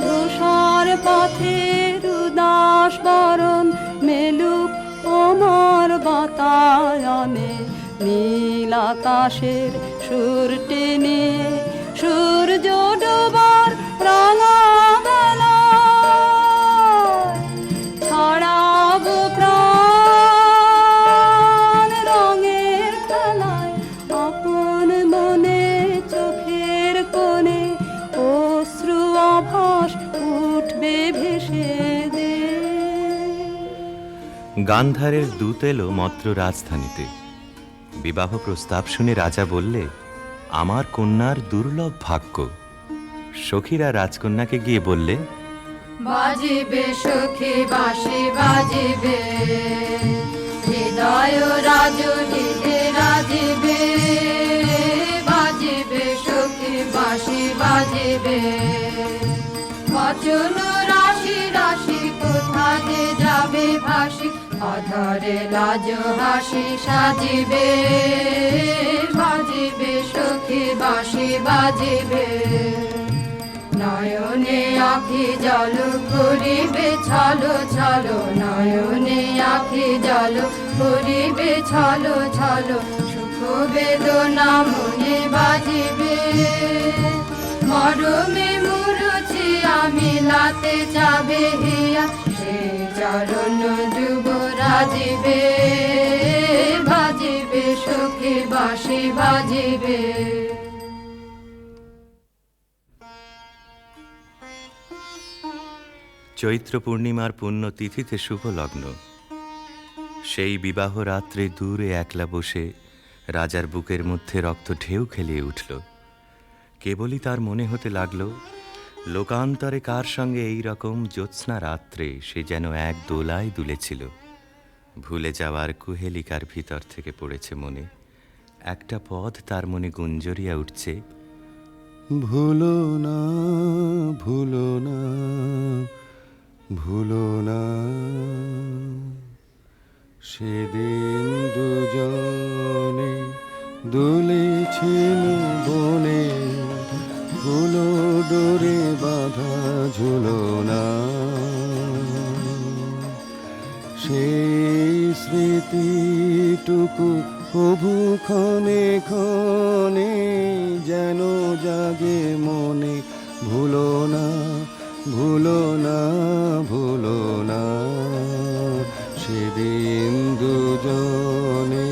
ধূসর পথের উদাস বরণ মেলুক আমার বাতায়নে নীল আকাশের সুরটি নিয়ে সূর্য ডোবার রাঙা বেলায় ছড়াবো প্রাণ রঙের খেলায় আপন মনে চোখের কোণে অশ্রু আভাস উঠবে ভেসে দে গান্ধারের দূত এলো মদ্র রাজধানীতে। বিবাহ প্রস্তাব শুনে রাজা বললে, আমার কন্যার দুর্লভ ভাগ্য। সখীরা রাজকন্যাকে গিয়ে বললে, বাজিবে সখী বাঁশি বাজিবে হৃদয় রাজনীতে রাজিবে বাজিবে সখী বাঁশি বাজিবে বচন রাশি রাশি কোথা যে যাবে ভাসি অধরে লাজ হাসি সাজিবে বাজিবে সখী বাঁশি বাজিবে নয়নে আখি জল করিবে ছলো ছলো নয়নে আখি জল করিবে ছলো ছলো সুখ বেদনা মনে বাজিবে মরমে মুরুছি আমি লাতে যাবে হিয়া সে চরণ যুব রাজিবে বাজিবে সখী বাঁশি বাজিবে চৈত্র পূর্ণিমার পুণ্য তিথিতে শুভ লগ্ন। সেই বিবাহ রাত্রে দূরে একলা বসে রাজার বুকের মধ্যে রক্ত ঢেউ খেলিয়ে উঠল। কেবলই তার মনে হতে লাগল, লোকান্তরে কার সঙ্গে এই রকম জ্যোৎস্না রাত্রে সে যেন এক দোলায় দুলেছিল। ভুলে যাওয়ার কুহেলিকার ভিতর থেকে পড়েছে মনে একটা পদ, তার মনে গুঞ্জরিয়া উঠছে, ভুলো না ভুলো না ভুলো না সেদিন দুজনে দুলেছিল বনে ভুলো ডোরে বাঁধা ঝুলো না সেই স্মৃতিটুকু প্রভু ক্ষণে ক্ষণে যেন জাগে মনে ভুলো না ভুলো না ভুলো না সেদিন দুজনে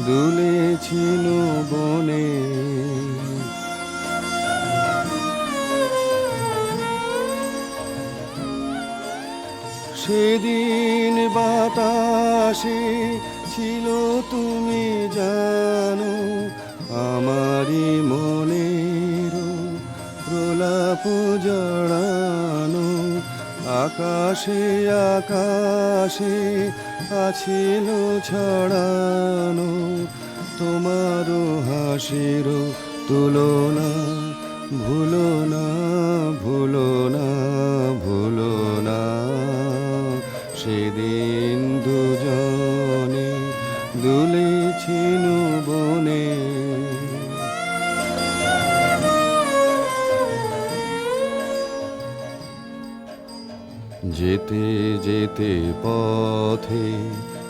দুলেছিল বনে সেদিন বাতাসে ছিল তুমি জানো আমারই মনের প্রলাপ জড়ানো আকাশে আকাশে আছিল ছড়ানো তোমারও হাসির তুলনা ভুলো না ভুলো না ভুলো না সেদিন দুজনে দুলেছিল বনে যেতে যেতে পথে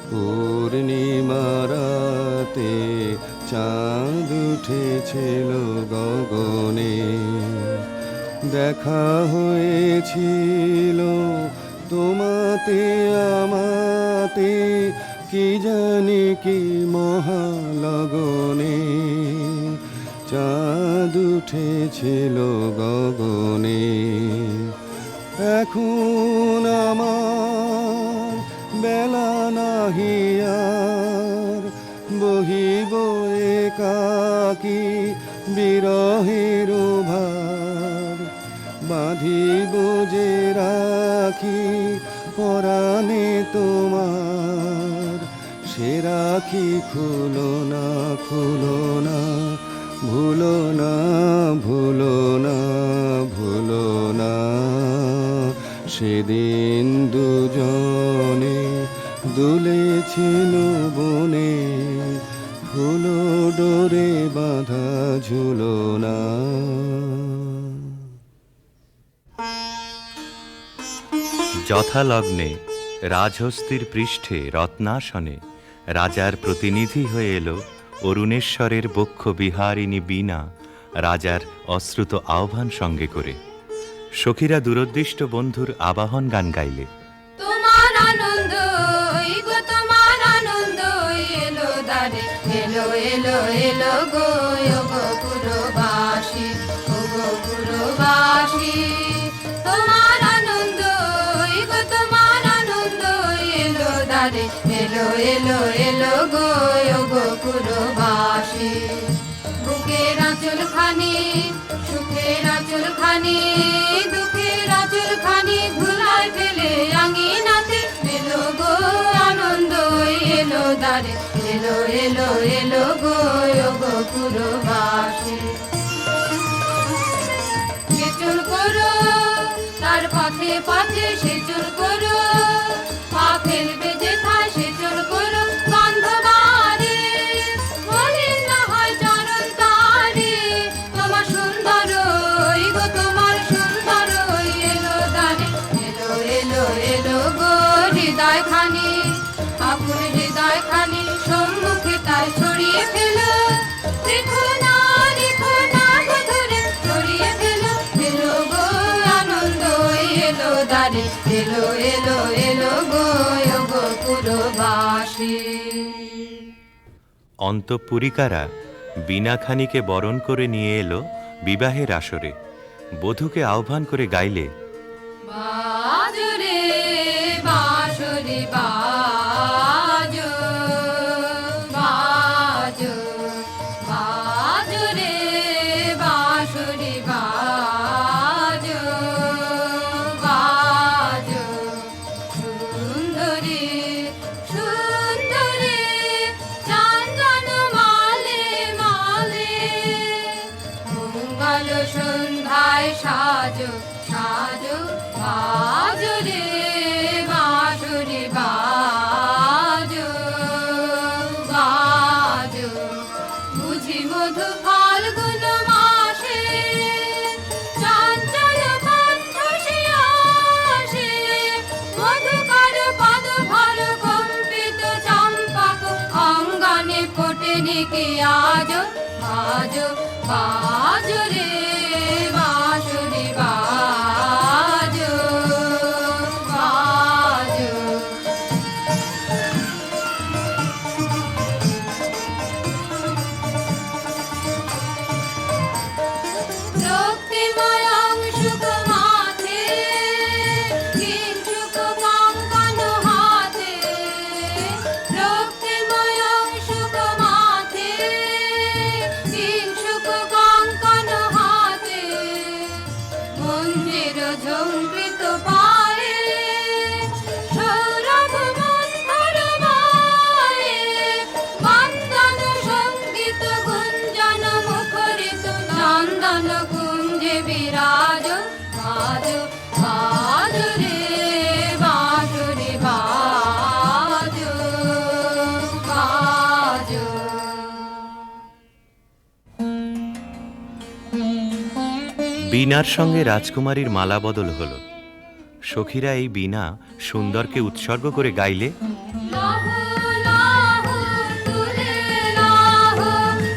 পূর্ণিমা রাতে চাঁদ উঠেছিল গগনে দেখা হয়েছিল তোমাতে আমাতে কি জানি কি মহালগনে চাঁদ উঠেছিল গগনে। এখন আমার বেলা নাহি আর, বহিব একাকী বিরহের ভার। বাঁধিব যে রাখি পরাণে তোমার, সে রাখি খুলো না, খুলো না, ভুলো না, ভুলো না, ভুলো না। সেদিন দুজনে দুলেছিল বনে, ফুলো ডোরে বাঁধা ঝুলো না। যথালগ্নে রাজহস্তির পৃষ্ঠে রত্নাসনে রাজার প্রতিনিধি হয়ে এলো অরুণেশ্বরের বক্ষ বিহারিণী বীণা, রাজার অশ্রুত আহ্বান সঙ্গে করে। সখীরা দূরদৃষ্ট বন্ধুর আবাহন গান গাইলে। তোমার আনন্দ গো, তোমার আনন্দ এলো দারে, এলো এলো এলো গো পুরবাসী, ও গো পুরবাসী। তোমার আনন্দ গো, তোমার আনন্দ এলো দারে, এলো এলো এলো গো পুরবাসী। বুকের আঁচল খানি, সুখের আঁচল খানি, দুঃখের আঁচল খানি ধুলায় ফেলে আঙিনাতে এলো গো আনন্দ এলো দারে, এলো এলো এলো গো পুরবাসী। সেচন করো তার পথে পথে, সেচন করো পা ফেলবে যেথায়, সেচন করো গন্ধবারে মলিন না হয় চরণ তারে। তোমার সুন্দর গো, তোমার সুন্দর এলো দারে, এলো এলো এলো গো হৃদয় খানি, আকুল হৃদয় খানি সম্মুখে তাই ছড়িয়ে ফেলো। দেখো না গো ধরে ছড়িয়ে ফেলো, এলো গো আনন্দ এলো দারে, এলো এলো এলো গো পুরবাসী। অন্তঃপুরিকারা বীণাখানিকে বরণ করে নিয়ে এলো বিবাহের আসরে। বধূকে আহ্বান করে গাইলে। বাজো রে বাঁশরি বাজো, বাজো বাজো রে বাঁশরি বাজো, বাজো সুন্দরী সুন্দরী চন্দন মালে মালে, মঙ্গল সন্ধ্যায় সাজো সাজো, বাজো রে বাঁশরি বাজো, বাজো বুঝি মধু ফাল্গুন মাসে চঞ্চল কণ্ঠ সে আসে, মধুকর পদ ভর কম্পিত চম্পক অঙ্গনে ফোটে নিকি আজো, আজো বাজো রে বাঁশরি বাজো, বাজো। রক্তিময় অংশুক মাথে, কিঞ্চুক কঙ্কণ হাতে, রক্তিময় অংশুক মাথে, কিঞ্চুক কঙ্কণ হাতে, মঞ্জির ঝঙ্কৃত পায়ে, সৌরভ মন্থর মায়ে, বন্দন সঙ্গীত গুঞ্জন মুখরিত নন্দন কুঞ্জে বিরাজ, বাজো বাজো রে বাঁশরি বাজো, বাজো। বীণার সঙ্গে রাজকুমারীর মালা বদল হলো। সখীরা এই বীণা সুন্দরকে উৎসর্গ করে গাইলে। লাহ লাহ তুলে লাহ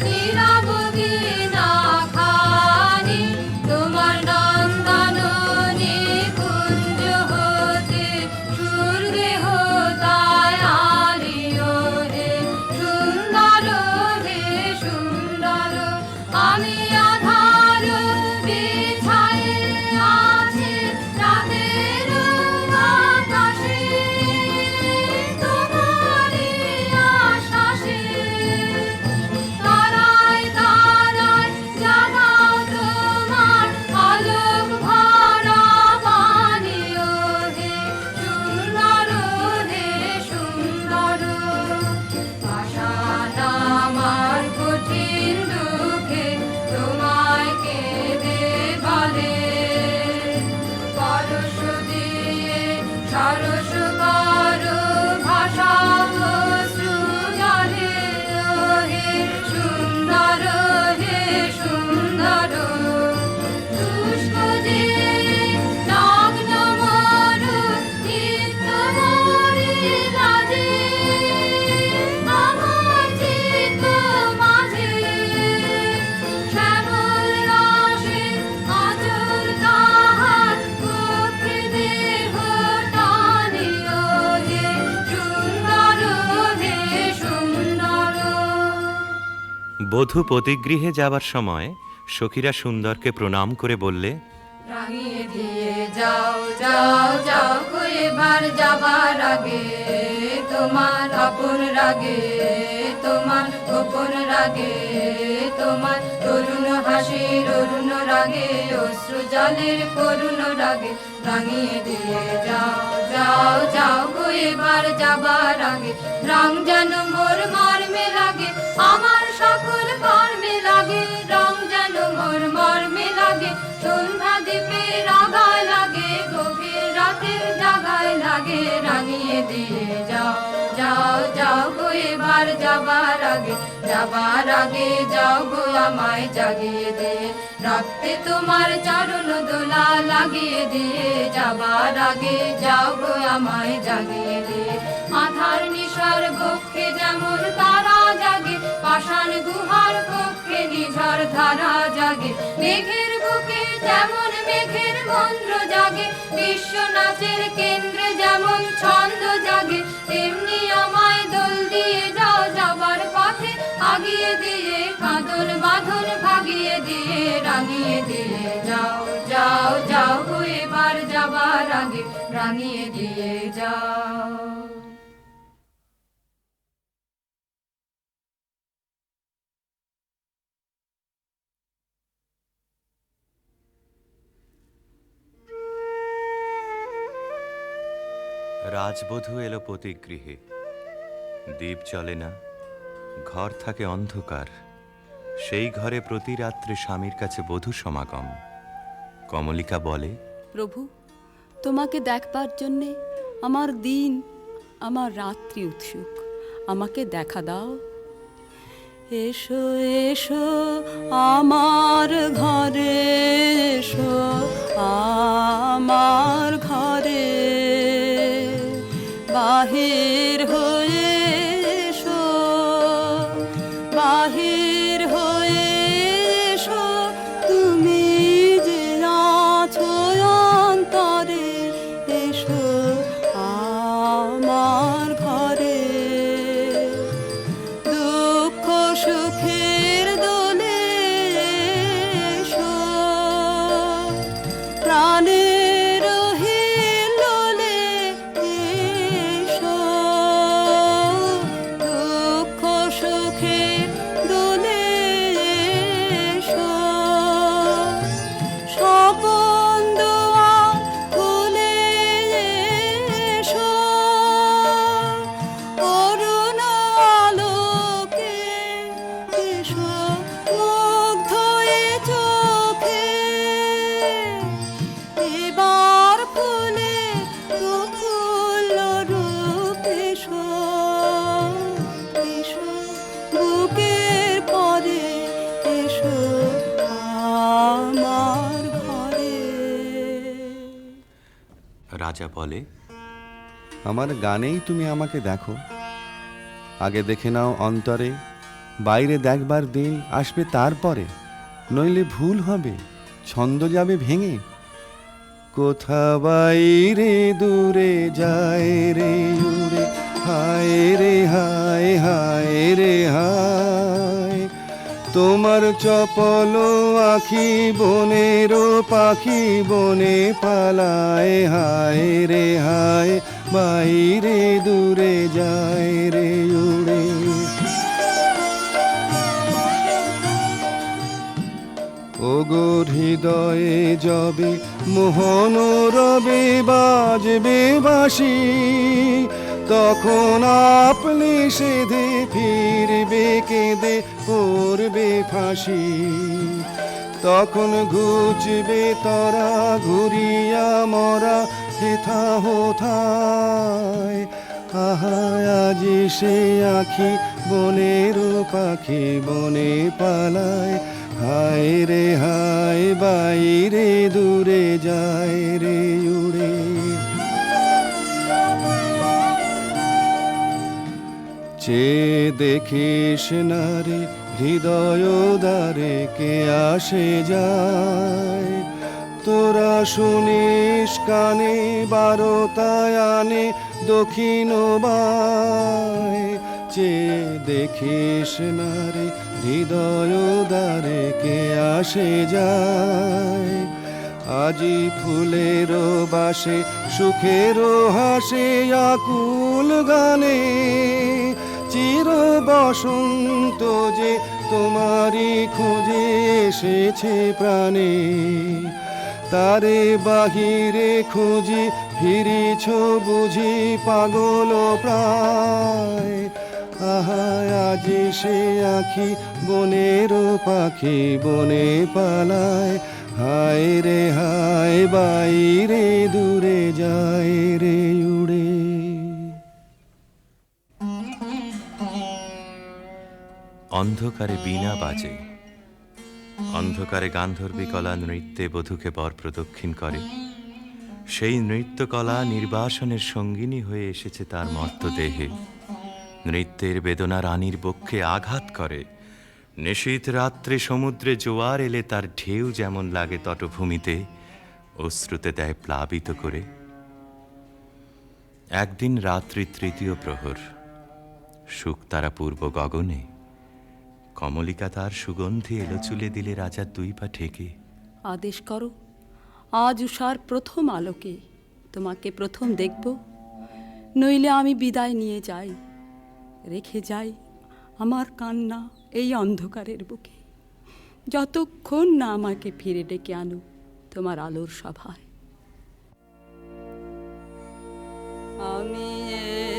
নীরব বীণা খানি, তোমার নন্দন নিকুঞ্জ হতে বধূ পতিগৃহে যাবার সময় সখীরা সুন্দরকে প্রণাম করে বললে, রাঙিয়ে দিয়ে যাও যাও যাও গো এবার যাবার আগে, তোমার আপন রাগে তোমার গোপন রাগে, তোমার তরুণ হাসির অরুণ রাগে অশ্রু জলের করুণ রাগে, রাঙিয়ে দিয়ে যাও যাও যাও গো এবার যাবার আগে, রং যেন মোর মর্মে লাগে আমার সকল কর্মে লাগে, রং যেন মোর মর্মে লাগে সন্ধ্যা দ্বীপের আগায় লাগে, গভীর রাতের জাগায় লাগে, রাঙিয়ে দিয়ে যাও যাও যাও গো এবার যাবার আগে, যাবার আগে যাও গো আমায় জাগিয়ে দিয়ে, রক্তে তোমার চরণ দোলা লাগিয়ে দিয়ে, যাবার আগে যাও গো আমায় জাগিয়ে দিয়ে, আধার নিশার বক্ষে যেমন তারা জাগে, পাষাণ গুহার কক্ষে নিঝড় ধারা জাগে, মেঘের বুকে যেমন মেঘের মন্ত্র জাগে, বিশ্ব নাচের কেন্দ্রে যেমন ছন্দ জাগে, তেমনি আমায় দোল দিয়ে যাও যাবার পথে আগিয়ে দিয়ে, কাঁদন বাঁধন ভাগিয়ে দিয়ে, রাঙিয়ে দিয়ে যাও যাও যাও গো এবার যাবার আগে, রাঙিয়ে দিয়ে যাও। রাজবধূ এলো পতিগৃহে, দীপ জ্বলে না, ঘর থাকে অন্ধকার, সেই ঘরে প্রতি রাত্রে স্বামীর কাছে বধূ সমাগম। কমলিকা বলে, প্রভু, তোমাকে দেখবার জন্যে আমার দিন আমার রাত্রি উৎসুক, আমাকে দেখা দাও। এসো এসো আমার ঘরে, এসো আমার ঘরে, বাহির হয়ে এসো, বাহির হয়ে এসো, তুমি যে আছো অন্তরে, এসো আমার ঘরে, দুঃখ সুখের দোলে এসো, প্রাণের হিল্লোলে এসো, দুঃখ সুখের দোলে এসো, স্বপন দুয়ার খুলে এসো, করুণ আলোকে এসো, মুগ্ধ এ চোখে, এবার ফুলে প্রফুল্ল রূপ এসো, এসো বুকের পরে, এসো আমার ঘরে। রাজা বলে, আমার গানেই তুমি আমাকে দেখো, আগে দেখে নাও অন্তরে, বাইরে দেখবার দিন আসবে তারপরে, নইলে ভুল হবে, ছন্দ যাবে ভেঙে। কোথা বাইরে দূরে যায় রে উড়ে, হায় রে হায়, হায় রে হায়, তোমার চপল আখি বনের পাখি বনে পালায়, হায় রে হায়, বাইরে দূরে যায় রে উড়ে। ওগো হৃদয়ে যবে মোহন রবে বাজবে বাঁশি, তখন আপনি সেধে ফিরবে কেঁদে পড়বে ফাঁসি, তখন ঘুচবে তরা ঘুরিয়া মরা হেথা হোথায়, আহা আজি সে আখি বনের পাখি বনে পালায়, হায় রে হায়, বাইরে দূরে যায় রে উড়ে। চেয়ে দেখিস না রে হৃদয় দ্বারে কে আসে যায়, তোরা শুনিস কানে বারোটায় আনে দক্ষিণ বায়, চেয়ে দেখিস না রে হৃদয় দ্বারে কে আসে যায়। আজি ফুলের বাসে সুখের হাসে আকুল গানে চির বসন্ত যে তোমারই খোঁজে এসেছে প্রাণে। তারে বাহিরে খুঁজি ফিরিছ বুঝি পাগল প্রায়। আহা আজি সে আখি বনের পাখি বনে পালায়। হায় রে হায় বাইরে দূরে যায় রে উড়ে। অন্ধকারে বীণা বাজে, অন্ধকারে গান্ধর্বী কলা নৃত্যে বধূকে বর প্রদক্ষিণ করে। সেই নৃত্যকলা নির্বাসনের সঙ্গিনী হয়ে এসেছে তার মর্তদেহে। নৃত্যের বেদনা রানীর বক্ষে আঘাত করে। নিশীথ রাত্রে সমুদ্রে জোয়ার এলে তার ঢেউ যেমন লাগে তটভূমিতে, অশ্রুতে দেয় প্লাবিত করে। একদিন রাত্রি তৃতীয় প্রহর, শুকতারা পূর্ব গগনে, কমলিকা তার সুগন্ধি এলো চুলে দিলে রাজার দুই পা ঠেকে। আদেশ করো, আজ উষার প্রথম আলোকে তোমাকে প্রথম দেখব, নইলে আমি বিদায় নিয়ে যাই, রেখে যাই আমার কান্না এই অন্ধকারের বুকে, যতক্ষণ না আমাকে ফিরে ডেকে আনো তোমার আলোর সভায়। আমি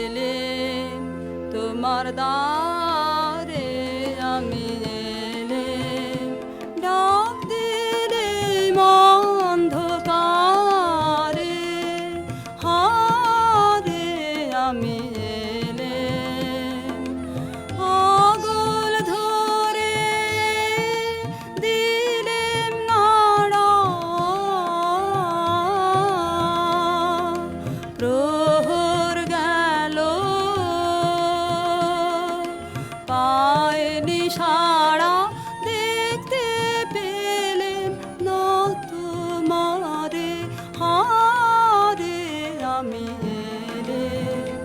এলেম তোমার দ্বারে, আমি এলেম ডাক দিলেম অন্ধকারে, হারে আমি এলেম পাগল ধরে দিলেম নাড়া। প্রহর গেল পায়নি সাড়া, দেখতে পেলেম না তোমারে, হারে আমি এলেম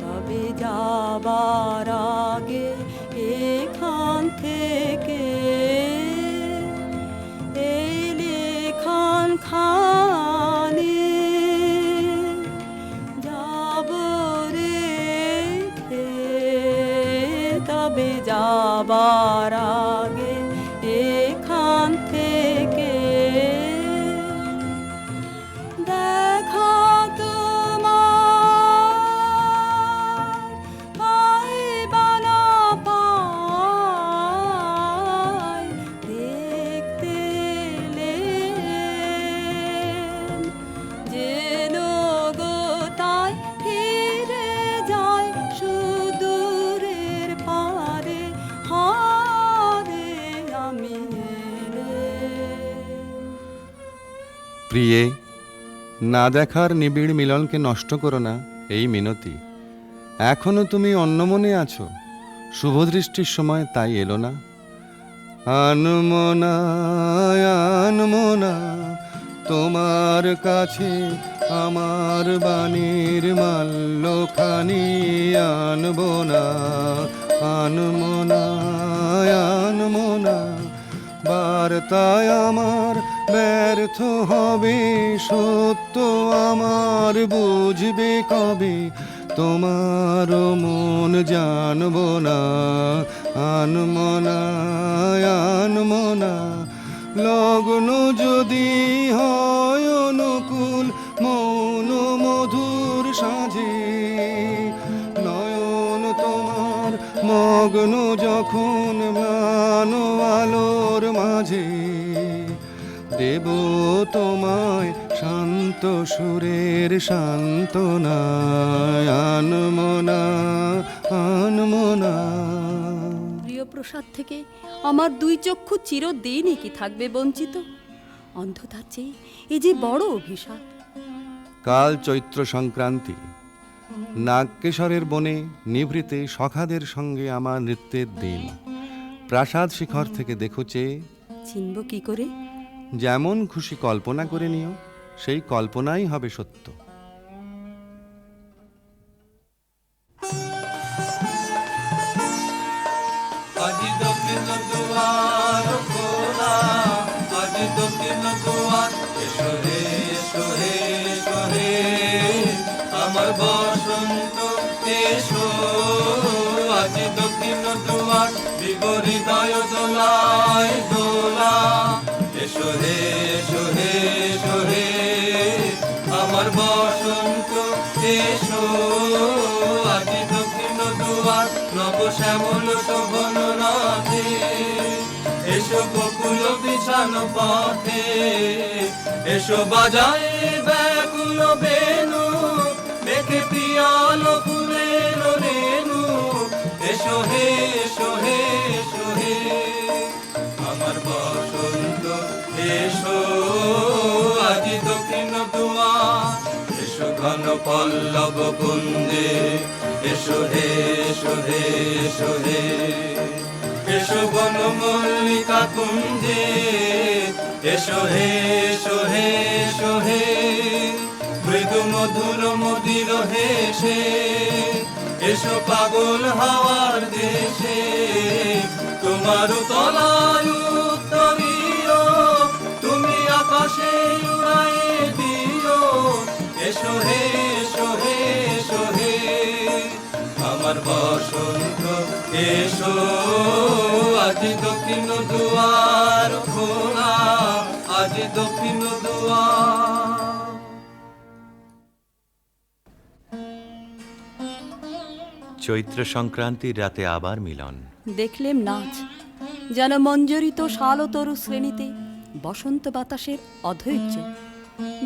তবে যাবার আগে এখান থেকে এই লেখান খানি যাব রেখে, তবে যাবার আগে এখান থেকে দেখা তোমার পাইবা না পাই, দেখতে এলেম যেন গো তাই ফিরে যায় সুদূরের পারে, হারে আমি এলেম। প্রিয়ে, না দেখার নিবিড় মিলনকে নষ্ট করো না এই মিনতি। এখনো তুমি অন্যমনে আছো, শুভদৃষ্টির সময় তাই এলো না। আনমনা আনমনা তোমার কাছে আমার বাণীর মাল্যখানি আনবো না। আনমনা আনমনা বার্তায় আমার ব্যর্থ হবে, সত্য আমার বুঝবে কবে, তোমার মন জানবো না। আনমনা আনমনা লগ্ন যদি হয় অনুকূল মৌন মধুর সাজে, নয়ন তোমার মগ্ন যখন ম্লান আলোর মাঝে, দেব তোমায় শান্ত সুরের সান্ত্বনা। আনমনা আনমনা। প্রিয় প্রসাদ থেকে আমার দুই চক্ষু চিরদিনই কি থাকবে বঞ্চিত? অন্ধতার চেয়ে এ যে বড় অভিশাপ। কাল চৈত্র সংক্রান্তি, নাগকেশরের বনে নিভৃতে সখাদের সঙ্গে আমার নৃত্যের দিন। প্রাসাদ শিখর থেকে দেখো চেয়ে, চিনব কি করে? যেমন খুশি কল্পনা করে নিও, সেই কল্পনাই হবে সত্য। দক্ষিণ দুয়ার খোলা, আজ দক্ষিণ দুয়ার। এসো হে এসো হে এসো হে আমার বসন্ত এসো, আজ দক্ষিণ দুয়ার দিব হৃদয় দোলায় দোলা। এসো হে এসো হে এসো হে আমার বসন্ত এসো, আজ দক্ষিণ দুয়ার নব শ্যামল শোভন রাধে। এসো বকুল বিছানো পথে, এসো বাজায় ব্যাকুল বেনু, মেঘে পিয়াল ফুলের রেণু। এসো হে এসো হে এসো হে আমার বসন্ত এসো, আজ দক্ষিণ দুয়ার। এসো ঘন পল্লব কুঞ্জে, এসো হে এসো হে এসো হে এসো বন মল্লিকা কুঞ্জে। এসো হে এসো হে এসো হে মৃদু মধুর মদির হেসে। এসো পাগল হাওয়ার দেশে, তোমার তলায় উত্তরীয়, তুমি আকাশে উড়াই দিও। এসো হে এসো হে এসো হে আমার বসন্ত এসো, আজ দক্ষিণ দুয়ার খোলা, আজ দক্ষিণ দুয়ার। চৈত্র সংক্রান্তির রাতে আবার মিলন। দেখলেম নাচ, যেন মঞ্জরিত শালতরু শ্রেণীতে বসন্ত বাতাসের অধৈর্য,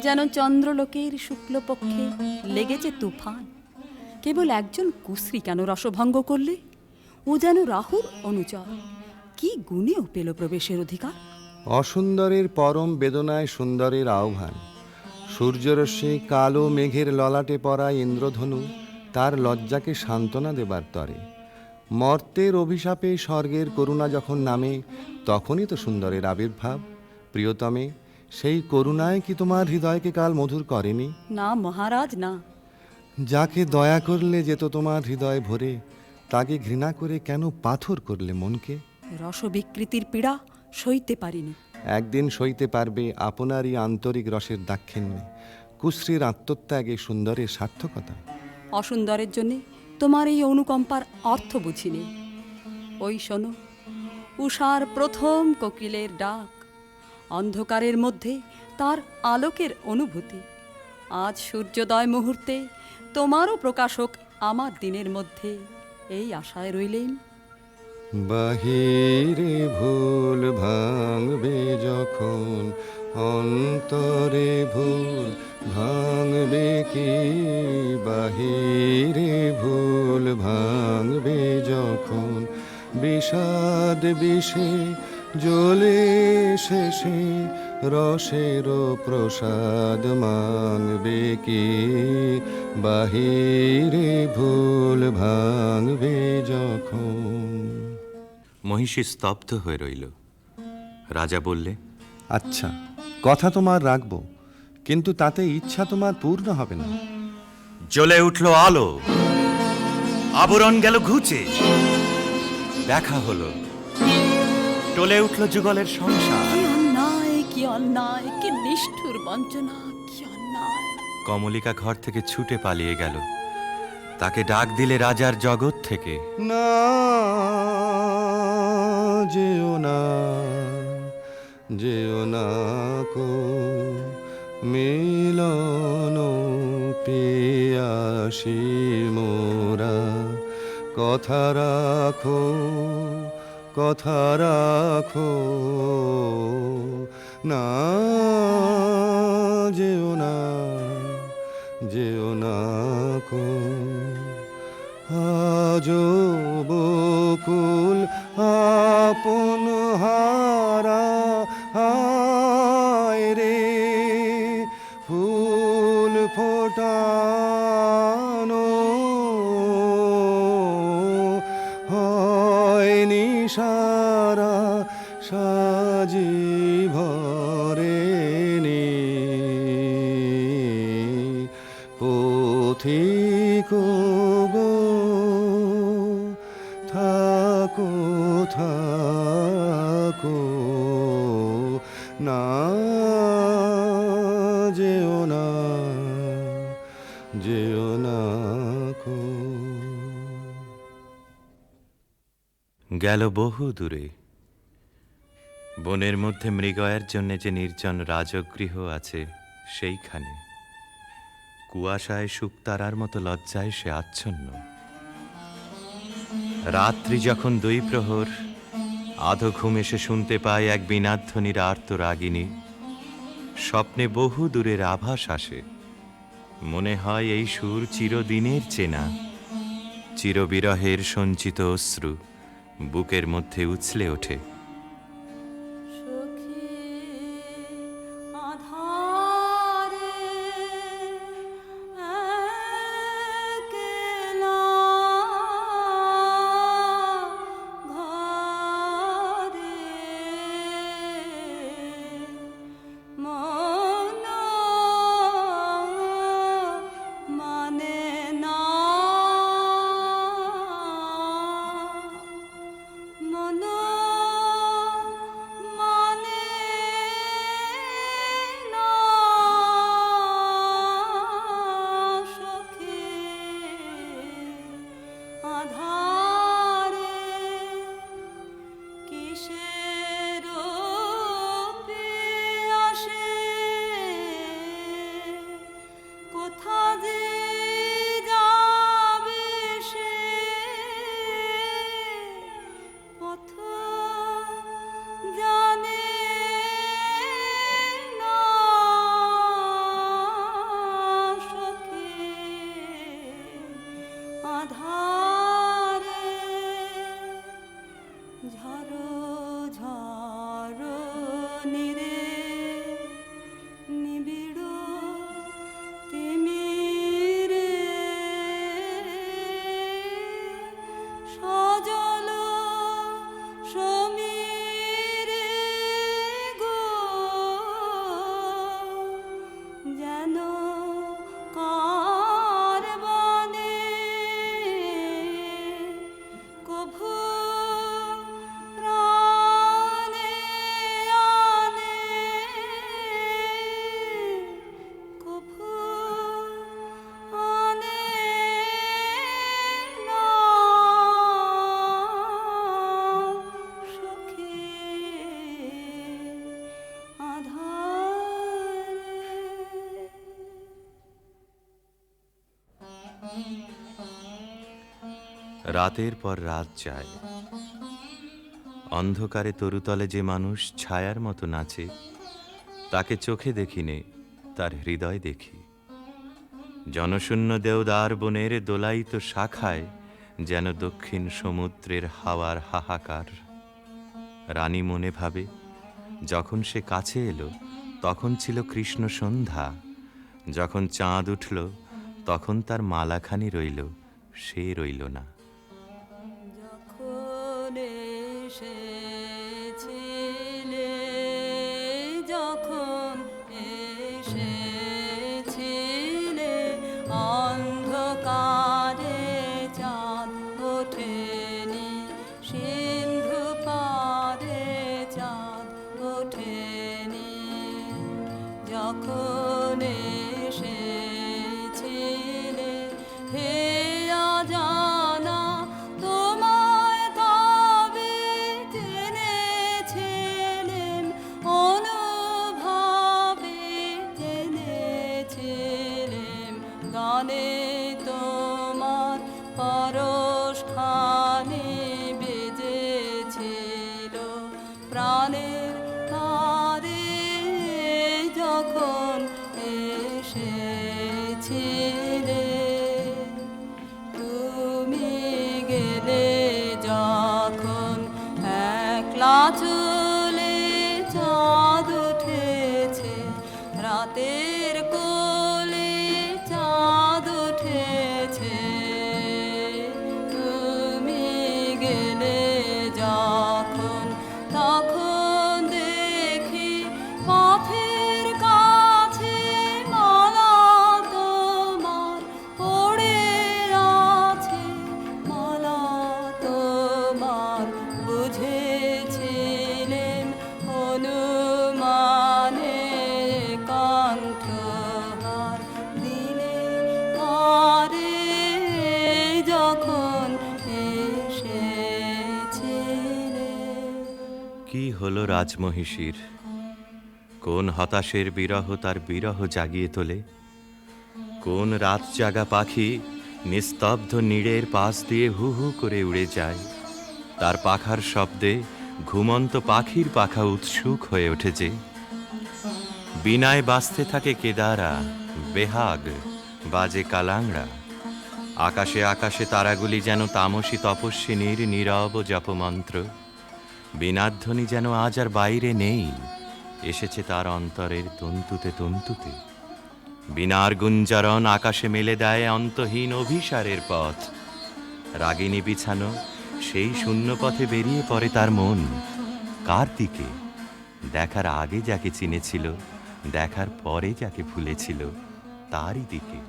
যেন চন্দ্রলোকের শুক্লপক্ষে লেগেছে তুফান। কেবল একজন কুশ্রী কেন রসভঙ্গ করলে? ও যেন রাহুর অনুচর, কি গুণেও পেল প্রবেশের অধিকার। অসুন্দরের পরম বেদনায় সুন্দরের আহ্বান। সূর্যরশ্মি কালো মেঘের ললাটে পড়া ইন্দ্রধনু তার লজ্জাকে সান্ত্বনা দেবার তরে। মর্তের অভিশাপে স্বর্গের করুণা যখন নামে, তখনই তো সুন্দরের আবির্ভাব। প্রিয়তমে, সেই করুণায় কি তোমার হৃদয়কে কাল মধুর করেনি? না মহারাজ না। যাকে দয়া করলে যেত তোমার হৃদয় ভরে, তাকে ঘৃণা করে কেন পাথর করলে মনকে? রসবিকৃতির পীড়া সইতে পারিনি। একদিন সইতে পারবে আপনারই আন্তরিক রসের দাক্ষিণ্যে, কুশ্রীর আত্মত্যাগে সুন্দরের সার্থকতা। অসুন্দরের জন্যে তোমার এই অনুকম্পার অর্থ বুঝিনি। ওই শোনো, উষার প্রথম কোকিলের ডাক, অন্ধকারের মধ্যে তার আলোকের অনুভূতি। আজ সূর্যোদয় মুহূর্তে তোমারও প্রকাশক আমার দিনের মধ্যে, এই আশায় রইলেন। বাহিরে ভুল ভাঙবে যখন, অন্তরে ভুল ভাঙবে কি? বাহিরে ভুল ভাঙবে যখন, বিষাদ বিষে জ্বলে শেষে রসের প্রসাদ মানবে কি? বাহিরে ভুল ভাঙবে যখন। মহিষী স্তব্ধ হয়ে রইল। রাজা বললে, আচ্ছা, কথা তোমার রাখবো, কিন্তু তাতে ইচ্ছা তোমার পূর্ণ হবে না। জ্বলে উঠল আলো, আবরণ গেল ঘুচে, দেখা হলো, টলে উঠল যুগলের সংসার। কি অন্যায়, কি অন্যায়, কি নিষ্ঠুর বঞ্চনা, কি অন্যায়। কমলিকা ঘর থেকে ছুটে পালিয়ে গেল। তাকে ডাক দিলে রাজার জগৎ থেকে, না যেও না, যেও না কো মিলন পিয়াসী মোরা। কথা রাখো, কথা রাখো, না যেও না, যেও না কো। আজো বকুল আপন হারা, হায় রে ফুল ফোটানো হয়নি সারা, সাজি ভরেনি পথিক গো থাকো, থাকো। না যেও না, যেও না কো। গেল বহু দূরে, বনের মধ্যে মৃগয়ার জন্য যে নির্জন রাজগৃহ আছে সেইখানে কুয়াশায় শুকতারার মতো লজ্জায় সে আচ্ছন্ন। রাত্রি যখন 2 প্রহর, আধো ঘুম এসে শুনতে পায় এক বীণাধ্বনির আর্ত রাগিনী। স্বপ্নে বহু দূরের আভাস আসে, মনে হয় এই সুর চিরদিনের চেনা। চিরবিরহের সঞ্চিত অশ্রু বুকের মধ্যে উছলে ওঠে। সখী আধারে একলা ঘরে মন মানে না, মন মানে না সখী আধারে কিসের আসে, কোথা যে যাবে সে পথ জানে না সখী আধারে। ঝাড়ো ঝাড়ো নিরে নিবিড় তিমিরে সজল সমীরে গো, যেন কার বনে কভু প্রাণে আনে, কভু আনে না সখী আধারে। রাতের পর রাত যায়, অন্ধকারে তরুতলে যে মানুষ ছায়ার মতো নাচে, তাকে চোখে দেখিনে, তার হৃদয় দেখি। জনশূন্য দেওদার বনের দোলায়িত শাখায় যেন দক্ষিণ সমুদ্রের হাওয়ার হাহাকার। রানী মনে ভাবে, যখন সে কাছে এলো তখন ছিল কৃষ্ণ সন্ধ্যা, যখন চাঁদ উঠল তখন তার মালাখানি রইল, সে রইল না। যখন এসেছিলে, যখন এসেছিলে, অন্ধকারে চাঁদ ওঠেনি, সিন্ধু পারে চাঁদ ওঠেনি। যখন এসেছিলে হে অজানা, তোমায় তবে জেনেছিলেম, অনুভবে জেনেছিলেম। গানে তোমার পরশখানি বেজেছিল, প্রাণের তারে যখন এসেছিলে। তুমি গেলে যখন একলা চলে, চাঁদ উঠেছে রাতের কোলে, চাঁদ উঠেছে। তুমি গেলে যখন, তখন দেখি পথের কাছে মালা তোমার পড়ে আছে, মালা তোমার বুঝেছি কি হলো রাজমহিষীর? কোন হতাশের বিরহ তার বিরহ জাগিয়ে তোলে? কোন রাত জাগা পাখি নিস্তব্ধ নীড়ের পাশ দিয়ে হু হু করে উড়ে যায়? তার পাখার শব্দে ঘুমন্ত পাখির পাখা উৎসুক হয়ে উঠেছে। বিনায় বাজতে থাকে কেদারা, বেহাগ বাজে কালাংড়া। আকাশে আকাশে তারাগুলি যেন তামসী তপস্বিনীর নীরব জপমন্ত্র। বীণাধ্বনি যেন আজ আর বাইরে নেই, এসেছে তার অন্তরের তন্তুতে তন্তুতে। বীণার গুঞ্জরণ আকাশে মেলে দেয় অন্তহীন অভিসারের পথ। রাগিনী বিছানো সেই শূন্য পথে বেরিয়ে পড়ে তার মন। কার দিকে? দেখার আগে যাকে চিনেছিল, দেখার পরে যাকে ভুলেছিল, তারই দিকে।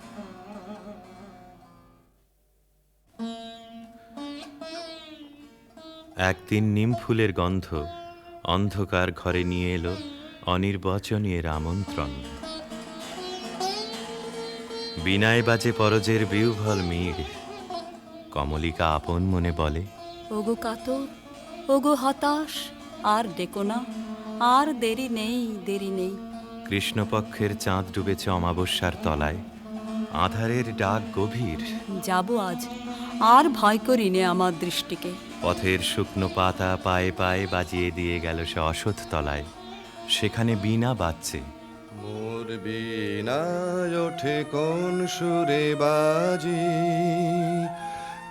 একদিন নিম ফুলের গন্ধ অন্ধকার ঘরে নিয়ে এলো অনির্বচনীয় আমন্ত্রণ। বিনায় বাজে পরজের বিউভল মীর। কমলিকা আপন মনে বলে, ওগো কাতর, ওগো হতাশ, আর ডেকো না, আর দেরি নেই, দেরি নেই। কৃষ্ণপক্ষের চাঁদ ডুবেছে অমাবস্যার তলায়, আধারের ডাক গভীর। যাব আজ, আর ভয় করি নে আমার দৃষ্টিকে। পথের শুকনো পাতা পায়ে পায়ে বাজিয়ে দিয়ে গেল সে অসৎ তলায়। সেখানে বীণা বাজছে। মোর বীণায় ওঠে কোন সুরে বাজি,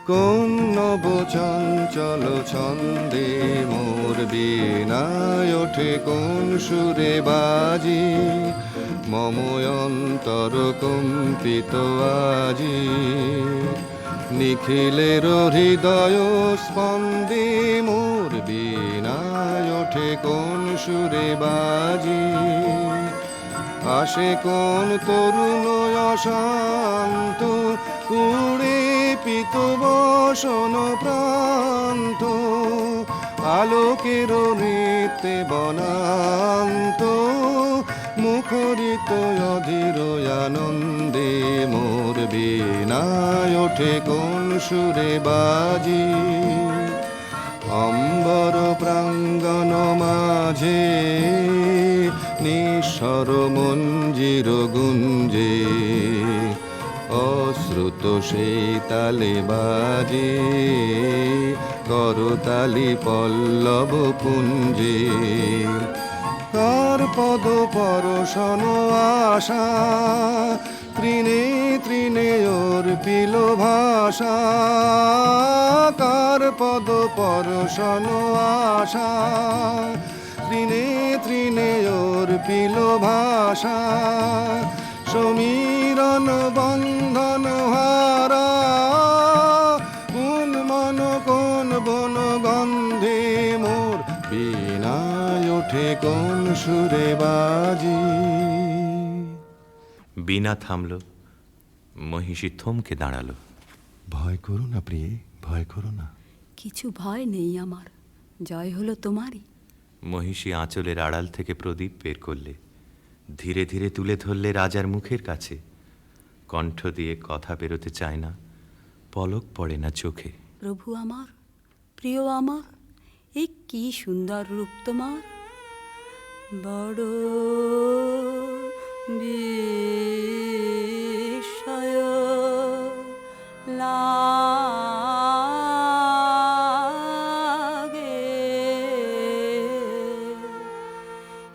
কোন নব চঞ্চল ছন্দে। মোর বীণায় ওঠে কোন সুরে বাজি, মম অন্তর কম্পিত আজি। নিখিলের হৃদয় স্পন্দে মোর বীণায় ওঠে কোন সুরে বাজি। আসে কোন তরুণ অশান্ত, কুড়ে পিত বসন প্রান্ত। আলোকের নৃত্যে বনান্ত, মুখরিত অধীর আনন্দে। মোর বীণায় ওঠে কোন সুরে বাজি, অম্বর প্রাঙ্গণ মাঝে নিঃস্বর মঞ্জির গুঞ্জে। অশ্রুত সেই তালে বাজে, করতালি পল্লব পুঞ্জে। কার পদ পরশন আশা, তৃণে তৃণে ওর পিল ভাষা। কার পদ পরশন আশা, তৃণে তৃণে ওর পিল ভাষা। সমীরণ বন্ধন হারা, কোন মন কোন বন গন্ধে। মোর বীণায় ওঠে কোন সুরে বাজি। বীণা থামল, মহিষী থমকে দাঁড়ালো। ভয় করো না প্রিয়ে, ভয় করো না। কিছু ভয় নেই আমার, জয় হলো তোমারই। মহিষী আঁচলের আড়াল থেকে প্রদীপ বের করলে, ধীরে ধীরে তুলে ধরলে রাজার মুখের কাছে। কণ্ঠ দিয়ে কথা বেরোতে চায় না, পলক পড়ে না চোখে। প্রভু আমার, প্রিয় আমার, এই কি সুন্দর রূপ তোমার। বড় বিস্ময় লাগে,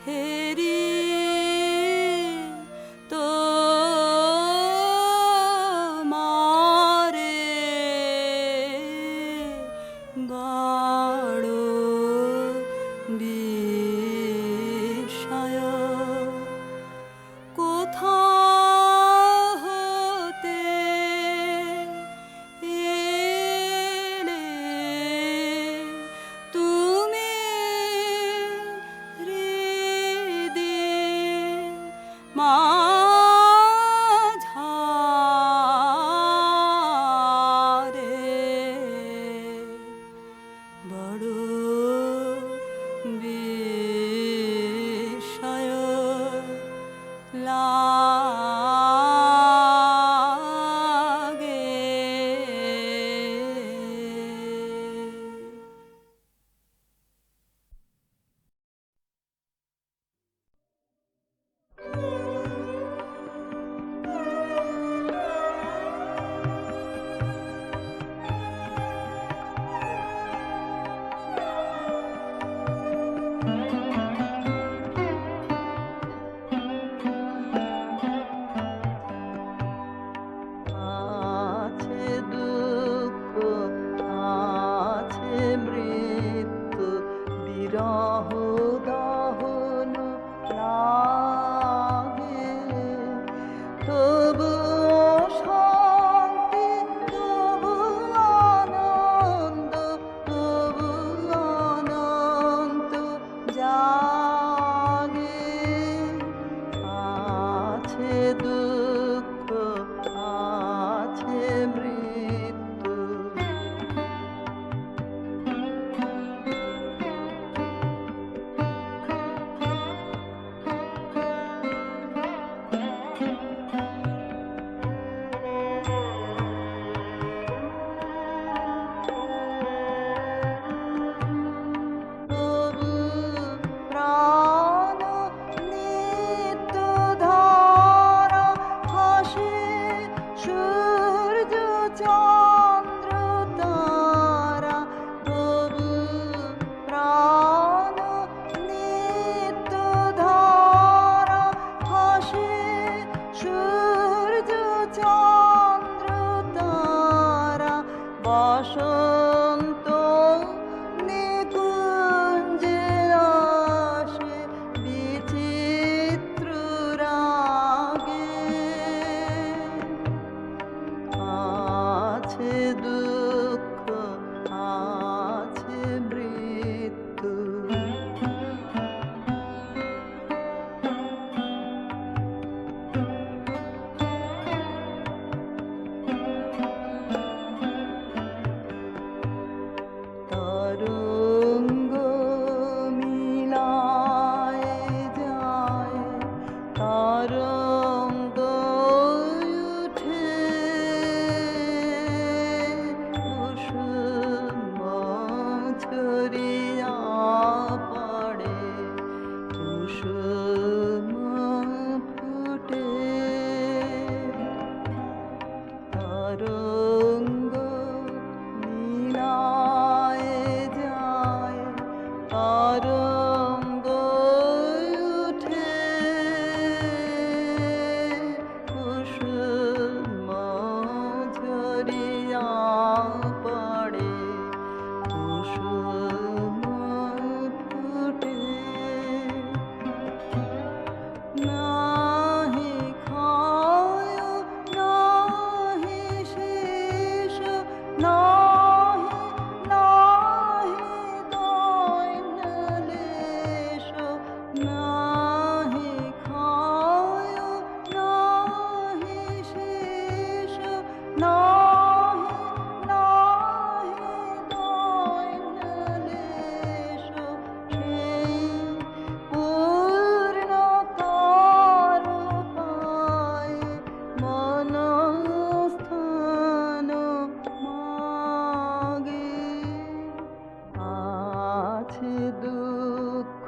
হেরি তো মারে বড় বিস্ময়। কোথায় বিরহ দহন লাগে, তবু শান্তি, তবু আনন্দ, তবু অনন্ত জাগে। আছে দুঃখ, আছে মৃত্যু, তবু প্রাণ নিত্য ধারা হাসে, সূর্য চন্দ্র তারা। তবু প্রাণ নিত্য ধারা হাসে, সূর্য চন্দ্র তারা। বসন্ত নিকুঞ্জে আসে, বিচিত্র রাগে। আছে দুঃখ, আছে মৃত্যু, তরঙ্গ মিলায় যায়, তরঙ্গ উঠে, কুসুম ছড়িয়া পড়ে, কুসুম ফুটে। তরঙ্গ মিলায় যায়, তরঙ্গ উঠে, কুসুম ঝরিয়া পড়ে, কুসুম ফুটে। নাহি ক্ষয়, নাহি শেষ, নাহি নাহি দৈন্যলেশ। নাহি ক্ষয়, নাহি শেষ, নাহি নাহি দৈন্যলেশ। সেই পূর্ণতার পায় মনস্থান মাগে। আছে দুঃখ,